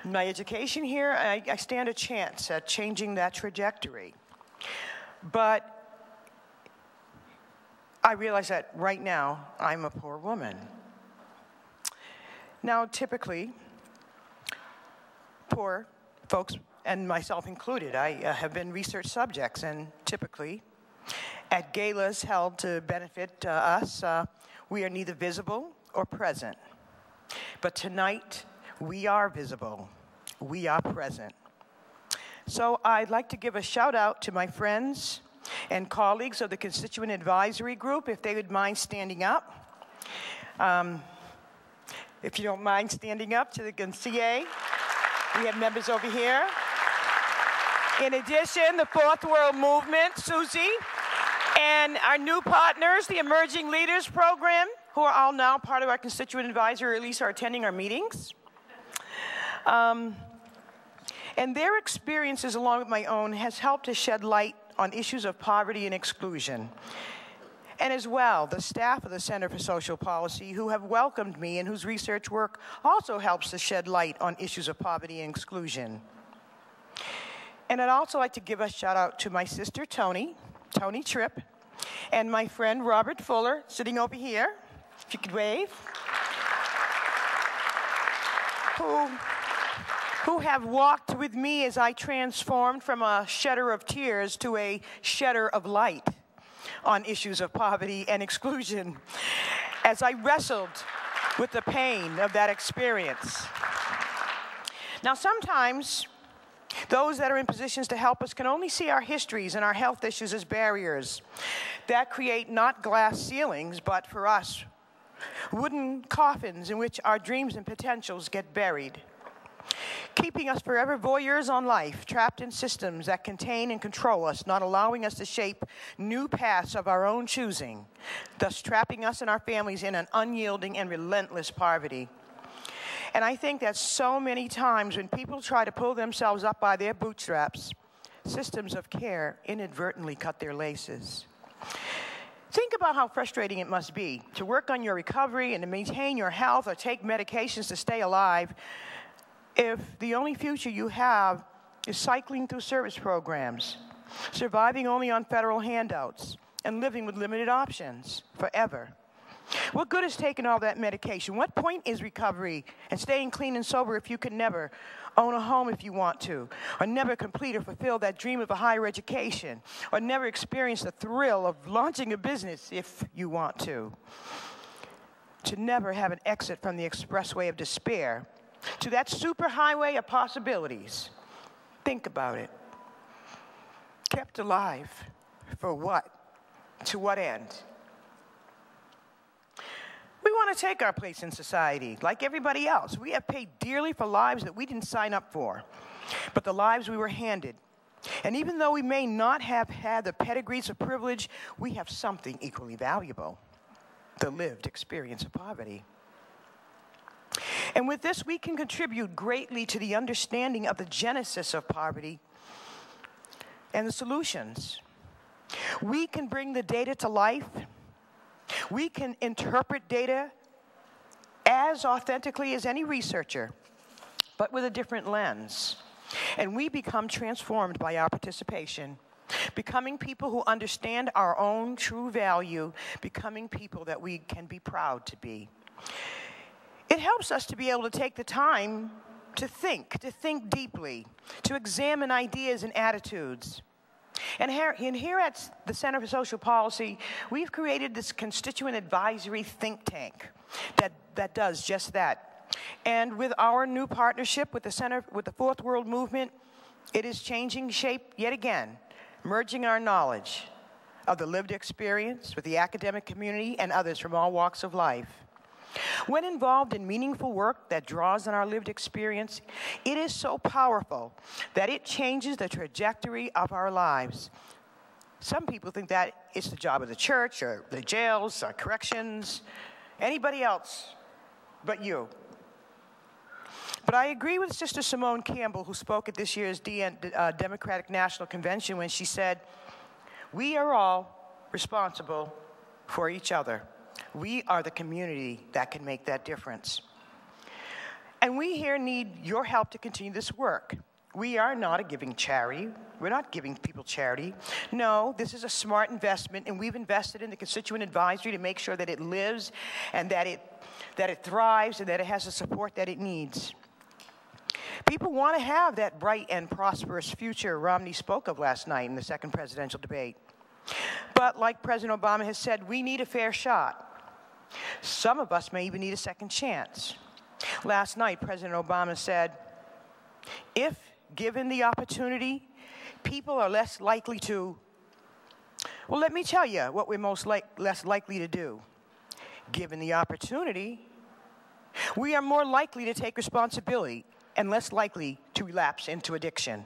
my education here, I stand a chance at changing that trajectory. But I realize that right now, I'm a poor woman. Now, typically, poor folks, and myself included, I have been research subjects, and typically, at galas held to benefit us, we are neither visible or present. But tonight, we are visible. We are present. So I'd like to give a shout out to my friends and colleagues of the Constituent Advisory Group, if they would mind standing up. If you don't mind standing up to the CA. We have members over here. In addition, the Fourth World Movement, Susie, and our new partners, the Emerging Leaders Program, who are all now part of our Constituent Advisory, or at least are attending our meetings. And their experiences, along with my own, has helped to shed light on issues of poverty and exclusion. And as well, the staff of the Center for Social Policy, who have welcomed me and whose research work also helps to shed light on issues of poverty and exclusion. And I'd also like to give a shout out to my sister, Tony Tripp, and my friend, Robert Fuller, sitting over here, if you could wave, who have walked with me as I transformed from a shedder of tears to a shedder of light on issues of poverty and exclusion, as I wrestled with the pain of that experience. Now, sometimes those that are in positions to help us can only see our histories and our health issues as barriers that create not glass ceilings, but for us, wooden coffins in which our dreams and potentials get buried, keeping us forever voyeurs on life, trapped in systems that contain and control us, not allowing us to shape new paths of our own choosing, thus trapping us and our families in an unyielding and relentless poverty. And I think that so many times when people try to pull themselves up by their bootstraps, systems of care inadvertently cut their laces. Think about how frustrating it must be to work on your recovery and to maintain your health or take medications to stay alive if the only future you have is cycling through service programs, surviving only on federal handouts, and living with limited options forever. What good is taking all that medication? What point is recovery and staying clean and sober if you can never own a home if you want to, or never complete or fulfill that dream of a higher education, or never experience the thrill of launching a business if you want to never have an exit from the expressway of despair to that superhighway of possibilities? Think about it. Kept alive for what? To what end? We want to take our place in society like everybody else. We have paid dearly for lives that we didn't sign up for, but the lives we were handed. And even though we may not have had the pedigrees of privilege, we have something equally valuable: the lived experience of poverty. And with this, we can contribute greatly to the understanding of the genesis of poverty and the solutions. We can bring the data to life. We can interpret data as authentically as any researcher, but with a different lens. And we become transformed by our participation, becoming people who understand our own true value, becoming people that we can be proud to be. It helps us to be able to take the time to think deeply, to examine ideas and attitudes. And here at the Center for Social Policy, we've created this constituent advisory think tank that does just that. And with our new partnership with the Fourth World Movement, it is changing shape yet again, merging our knowledge of the lived experience with the academic community and others from all walks of life. When involved in meaningful work that draws on our lived experience, it is so powerful that it changes the trajectory of our lives. Some people think that it's the job of the church or the jails or corrections, anybody else but you. But I agree with Sister Simone Campbell, who spoke at this year's Democratic National Convention, when she said, "We are all responsible for each other. We are the community that can make that difference." And we here need your help to continue this work. We are not a giving charity. We're not giving people charity. No, this is a smart investment, and we've invested in the constituent advisory to make sure that it lives and that it thrives and that it has the support that it needs. People want to have that bright and prosperous future Romney spoke of last night in the second presidential debate. But like President Obama has said, we need a fair shot. Some of us may even need a second chance. Last night, President Obama said, if given the opportunity, people are less likely to, well, let me tell you what we're less likely to do. Given the opportunity, we are more likely to take responsibility and less likely to relapse into addiction.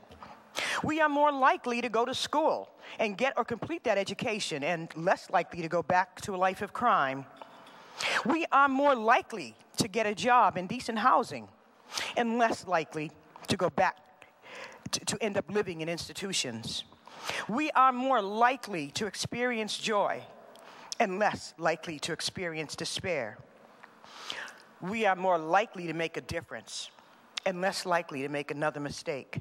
We are more likely to go to school and get or complete that education and less likely to go back to a life of crime. We are more likely to get a job in decent housing and less likely to go back to end up living in institutions. We are more likely to experience joy and less likely to experience despair. We are more likely to make a difference and less likely to make another mistake.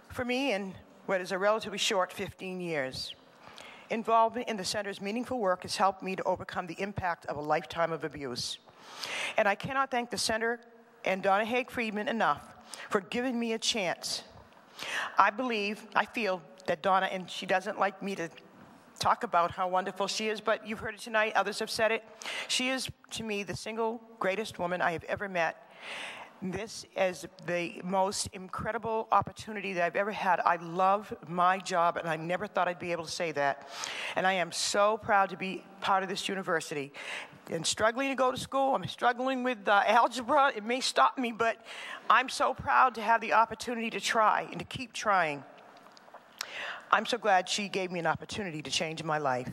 For me, in what is a relatively short 15 years, involvement in the Center's meaningful work has helped me to overcome the impact of a lifetime of abuse. And I cannot thank the Center and Donna Haig-Friedman enough for giving me a chance. I feel that Donna, and she doesn't like me to talk about how wonderful she is, but you've heard it tonight, others have said it. She is, to me, the single greatest woman I have ever met. This is the most incredible opportunity that I've ever had. I love my job, and I never thought I'd be able to say that. And I am so proud to be part of this university. And struggling to go to school, I'm struggling with algebra. It may stop me, but I'm so proud to have the opportunity to try and to keep trying. I'm so glad she gave me an opportunity to change my life.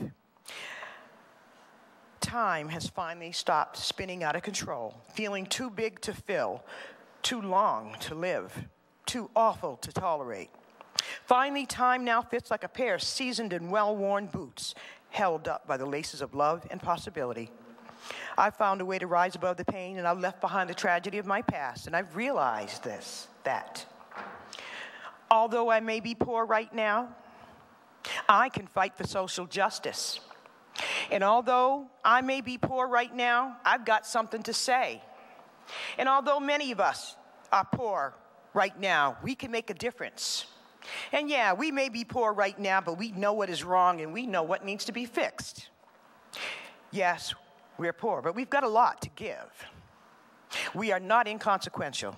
Time has finally stopped spinning out of control, feeling too big to fill, too long to live, too awful to tolerate. Finally, time now fits like a pair of seasoned and well-worn boots, held up by the laces of love and possibility. I've found a way to rise above the pain, and I've left behind the tragedy of my past, and I've realized that although I may be poor right now, I can fight for social justice. And although I may be poor right now, I've got something to say. And although many of us are poor right now, we can make a difference. And yeah, we may be poor right now, but we know what is wrong and we know what needs to be fixed. Yes, we're poor, but we've got a lot to give. We are not inconsequential.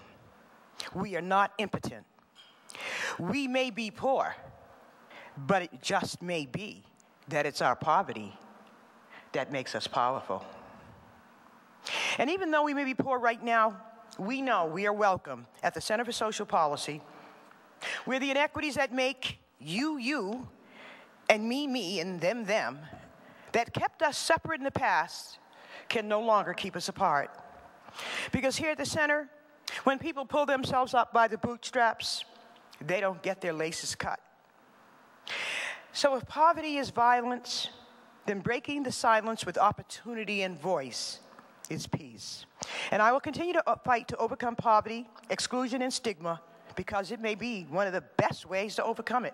We are not impotent. We may be poor, but it just may be that it's our poverty that makes us powerful. And even though we may be poor right now, we know we are welcome at the Center for Social Policy, where the inequities that make you, you, and me, and them, that kept us separate in the past can no longer keep us apart. Because here at the Center, when people pull themselves up by the bootstraps, they don't get their laces cut. So if poverty is violence, then breaking the silence with opportunity and voice is peace. And I will continue to fight to overcome poverty, exclusion, and stigma, because it may be one of the best ways to overcome it.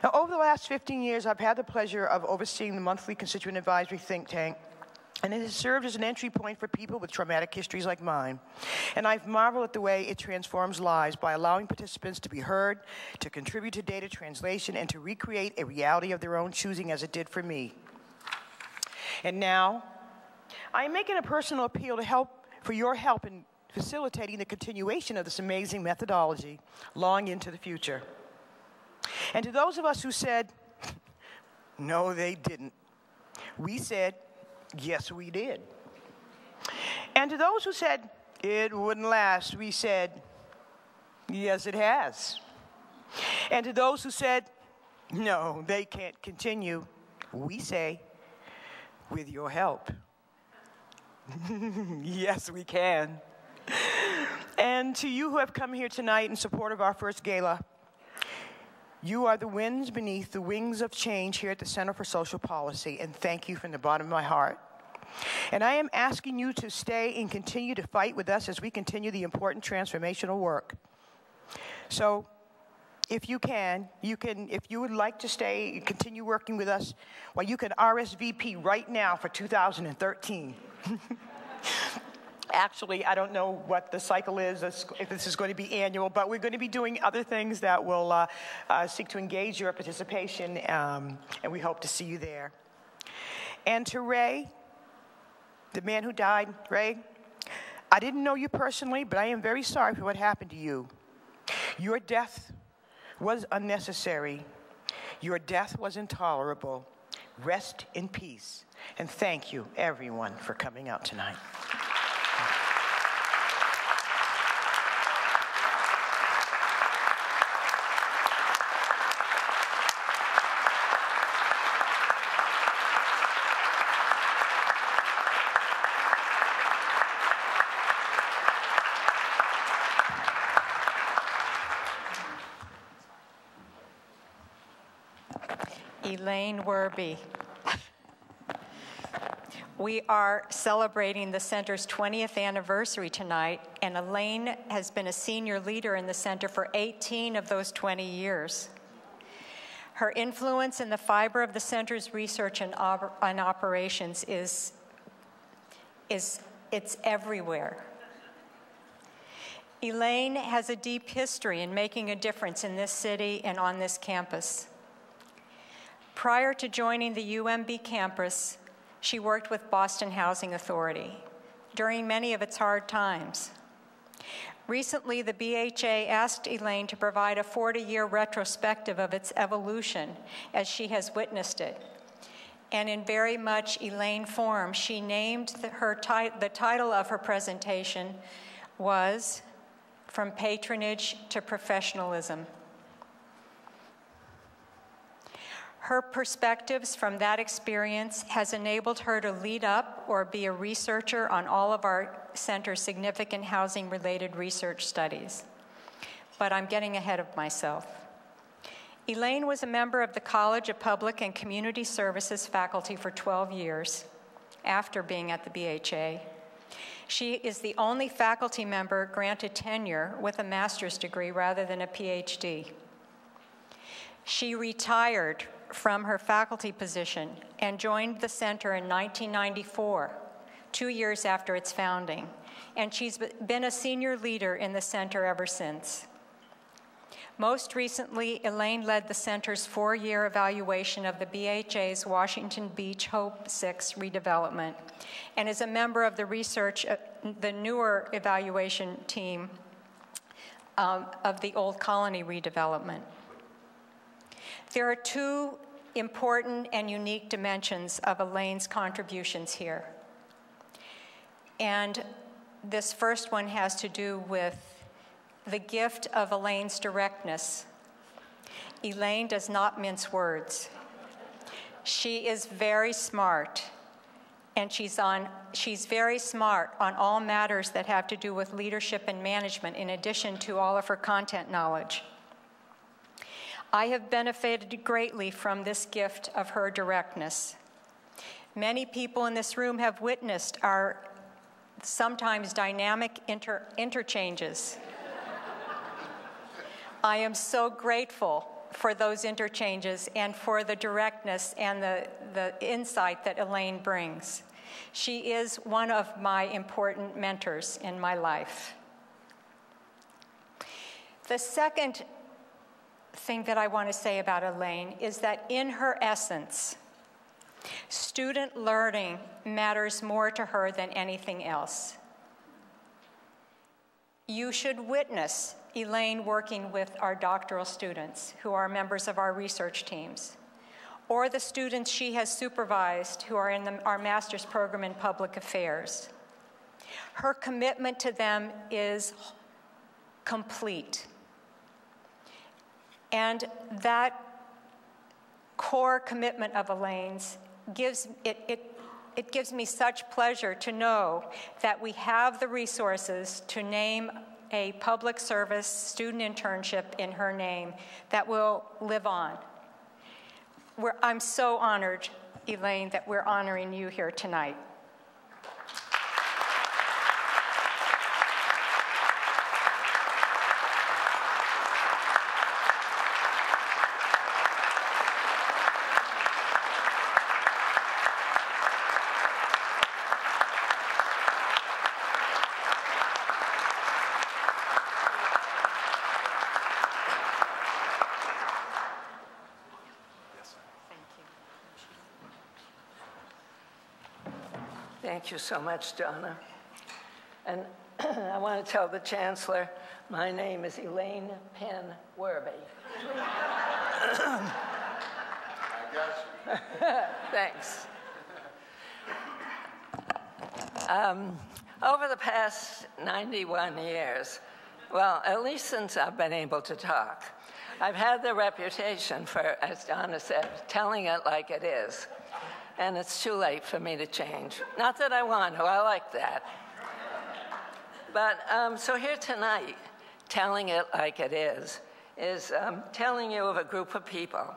Now, over the last 15 years, I've had the pleasure of overseeing the monthly constituent advisory think tank, and it has served as an entry point for people with traumatic histories like mine. And I've marveled at the way it transforms lives by allowing participants to be heard, to contribute to data translation, and to recreate a reality of their own choosing, as it did for me. And now, I am making a personal appeal for your help in facilitating the continuation of this amazing methodology long into the future. And to those of us who said, no, they didn't, we said, yes, we did. And to those who said it wouldn't last, we said, yes, it has. And to those who said, no, they can't continue, we say, with your help, yes, we can. And to you who have come here tonight in support of our first gala, you are the winds beneath the wings of change here at the Center for Social Policy, and thank you from the bottom of my heart. And I am asking you to stay and continue to fight with us as we continue the important transformational work. So, if you can, if you would like to stay and continue working with us, well, you can RSVP right now for 2013. Actually, I don't know what the cycle is, if this is going to be annual, but we're going to be doing other things that will seek to engage your participation, and we hope to see you there. And to Ray, the man who died, Ray, I didn't know you personally, but I am very sorry for what happened to you. Your death was unnecessary. Your death was intolerable. Rest in peace. And thank you, everyone, for coming out tonight. Elaine Werby. We are celebrating the center's 20th anniversary tonight, and Elaine has been a senior leader in the center for 18 of those 20 years. Her influence in the fiber of the center's research and operations is everywhere. Elaine has a deep history in making a difference in this city and on this campus. Prior to joining the UMB campus, she worked with Boston Housing Authority during many of its hard times. Recently, the BHA asked Elaine to provide a 40-year retrospective of its evolution as she has witnessed it. And in very much Elaine form, she named the title of her presentation was From Patronage to Professionalism. Her perspectives from that experience has enabled her to lead up or be a researcher on all of our center's significant housing-related research studies. But I'm getting ahead of myself. Elaine was a member of the College of Public and Community Services faculty for 12 years after being at the BHA. She is the only faculty member granted tenure with a master's degree rather than a PhD. She retired from her faculty position and joined the center in 1994, 2 years after its founding, and she's been a senior leader in the center ever since. Most recently, Elaine led the center's 4-year evaluation of the BHA's Washington Beach Hope 6 redevelopment and is a member of the newer evaluation team of the Old Colony redevelopment. There are two important and unique dimensions of Elaine's contributions here. And this first one has to do with the gift of Elaine's directness. Elaine does not mince words. She is very smart, and she's very smart on all matters that have to do with leadership and management, in addition to all of her content knowledge. I have benefited greatly from this gift of her directness. Many people in this room have witnessed our sometimes dynamic interchanges. I am so grateful for those interchanges and for the directness and the insight that Elaine brings. She is one of my important mentors in my life. The second thing that I want to say about Elaine is that in her essence, student learning matters more to her than anything else. You should witness Elaine working with our doctoral students who are members of our research teams, or the students she has supervised who are in our master's program in public affairs. Her commitment to them is complete. And that core commitment of Elaine's gives me such pleasure to know that we have the resources to name a public service student internship in her name that will live on. I'm so honored, Elaine, that we're honoring you here tonight. Thank you so much, Donna. And I want to tell the Chancellor, my name is Elaine Penn Werby. I got you. Thanks. Over the past 91 years, well, at least since I've been able to talk, I've had the reputation for, as Donna said, telling it like it is. And it's too late for me to change. Not that I want to, I like that. But so here tonight, telling it like it is telling you of a group of people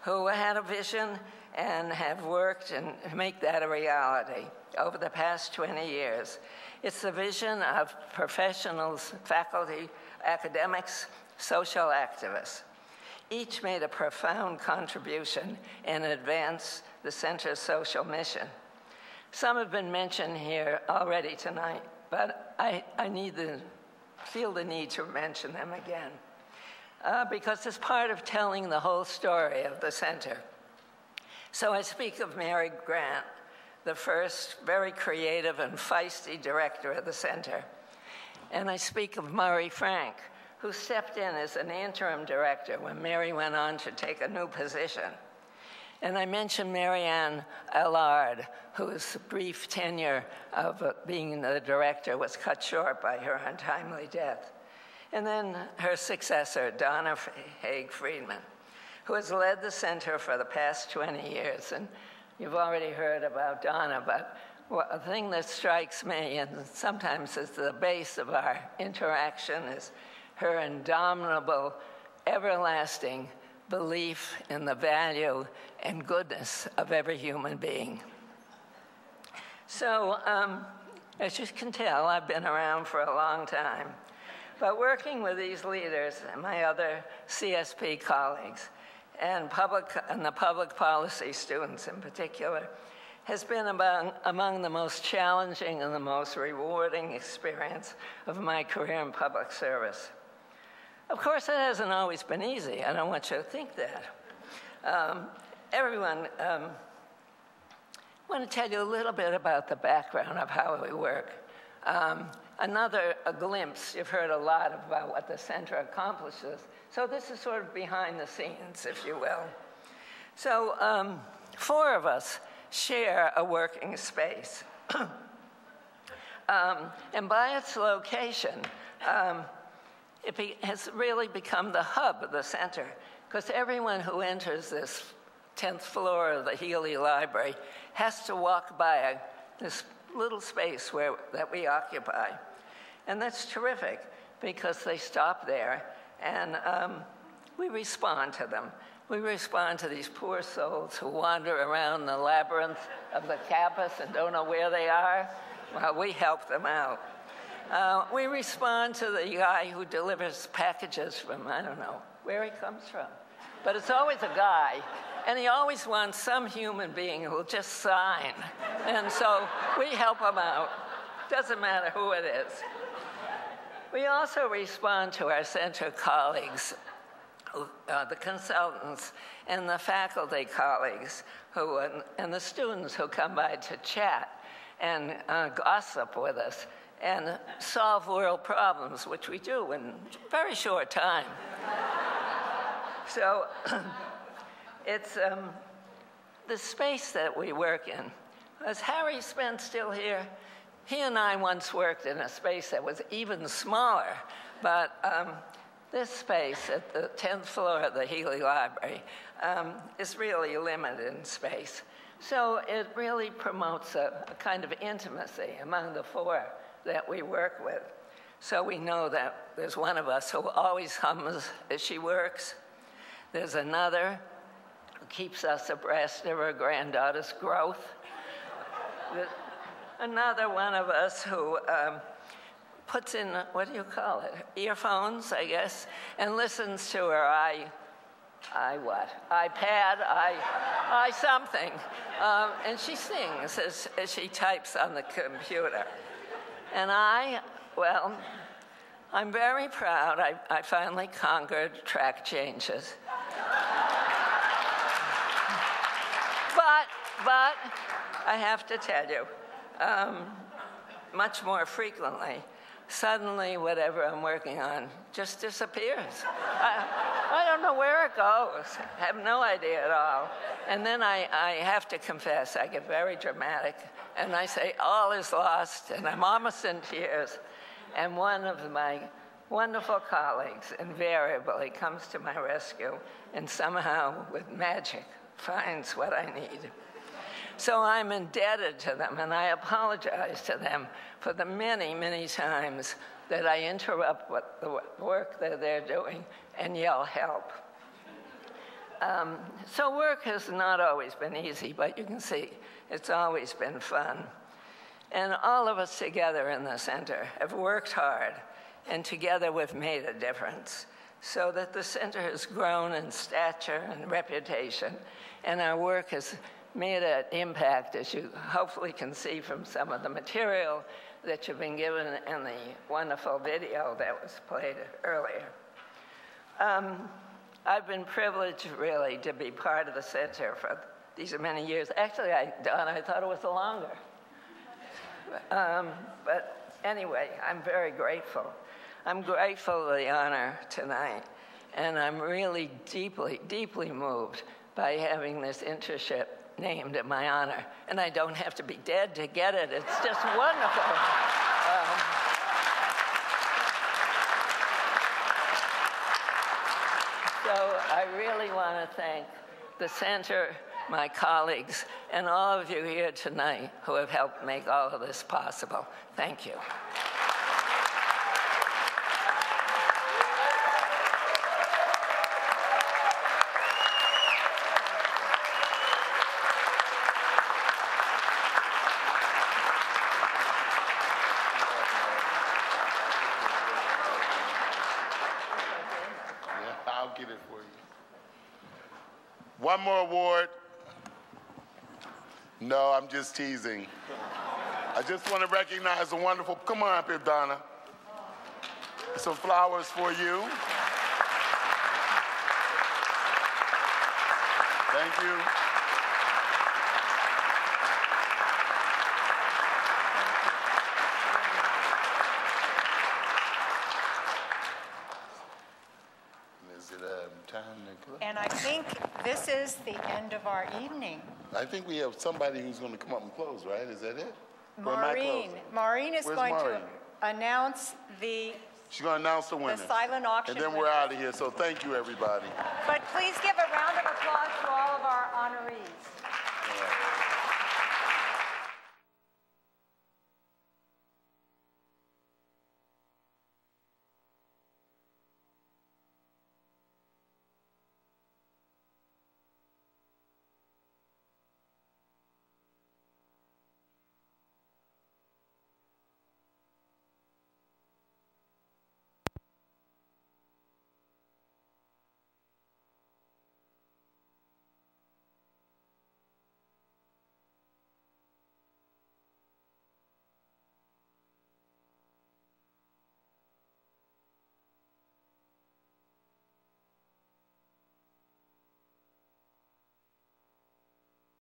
who had a vision and have worked and make that a reality over the past 20 years. It's the vision of professionals, faculty, academics, social activists. Each made a profound contribution in advance the center's social mission. Some have been mentioned here already tonight, but I feel the need to mention them again because it's part of telling the whole story of the center. So I speak of Mary Grant, the first very creative and feisty director of the center. And I speak of Murray Frank, who stepped in as an interim director when Mary went on to take a new position. And I mentioned Marianne Allard, whose brief tenure of being the director was cut short by her untimely death. And then her successor, Donna Haig Friedman, who has led the center for the past 20 years. And you've already heard about Donna, but a thing that strikes me, and sometimes is the base of our interaction, is her indomitable, everlasting belief in the value and goodness of every human being. So, as you can tell, I've been around for a long time. But working with these leaders and my other CSP colleagues, and the public policy students in particular, has been among the most challenging and the most rewarding experience of my career in public service. Of course, it hasn't always been easy. I don't want you to think that. I want to tell you a little bit about the background of how we work. A glimpse, you've heard a lot about what the center accomplishes. So this is sort of behind the scenes, if you will. So 4 of us share a working space. And by its location, it has really become the hub of the center, because everyone who enters this 10th floor of the Healy Library has to walk by this little space that we occupy. And that's terrific, because they stop there, and we respond to them. We respond to these poor souls who wander around the labyrinth of the campus and don't know where they are. Well, we help them out. We respond to the guy who delivers packages from, I don't know where he comes from, but it's always a guy, and he always wants some human being who will just sign. And so we help him out. Doesn't matter who it is. We also respond to our center colleagues, the consultants and the faculty colleagues and the students who come by to chat and gossip with us and solve world problems, which we do in a very short time. So it's the space that we work in. Is Harry Spence still here? He and I once worked in a space that was even smaller, but this space at the 10th floor of the Healy Library is really limited in space. So it really promotes a kind of intimacy among the 4 that we work with. So we know that there's one of us who always hums as she works. There's another who keeps us abreast of her granddaughter's growth. Another one of us who puts in, what do you call it, earphones, I guess, and listens to her iPad, something. And she sings as she types on the computer. And I'm very proud. I finally conquered track changes. But I have to tell you, much more frequently. Suddenly, whatever I'm working on just disappears. I don't know where it goes. I have no idea at all. And then I have to confess, I get very dramatic, and I say, all is lost, and I'm almost in tears. And one of my wonderful colleagues invariably comes to my rescue and somehow, with magic, finds what I need. So I'm indebted to them, and I apologize to them for the many, many times that I interrupt the work that they're doing and yell help. So work has not always been easy, but you can see it's always been fun. And all of us together in the center have worked hard, and together we've made a difference, so that the center has grown in stature and reputation, and our work has made an impact, as you hopefully can see from some of the material that you've been given in the wonderful video that was played earlier. I've been privileged, really, to be part of the center for these many years. Actually, Don, I thought it was longer. But anyway, I'm very grateful. I'm grateful for the honor tonight, and I'm really deeply, deeply moved by having this internship named in my honor. And I don't have to be dead to get it. It's just wonderful. So I really want to thank the center, my colleagues, and all of you here tonight who have helped make all of this possible. Thank you. One more award. No, I'm just teasing. I just want to recognize a wonderful, come on up here, Donna. Some flowers for you. Thank you. Is it time to close? And I think this is the end of our evening. I think we have somebody who's going to come up and close, right? Is that it? Maureen is going to announce the... She's going to announce the winner. The silent auction. And then we're out of here, so thank you, everybody. But please give a round of applause to all of our honorees. Yeah.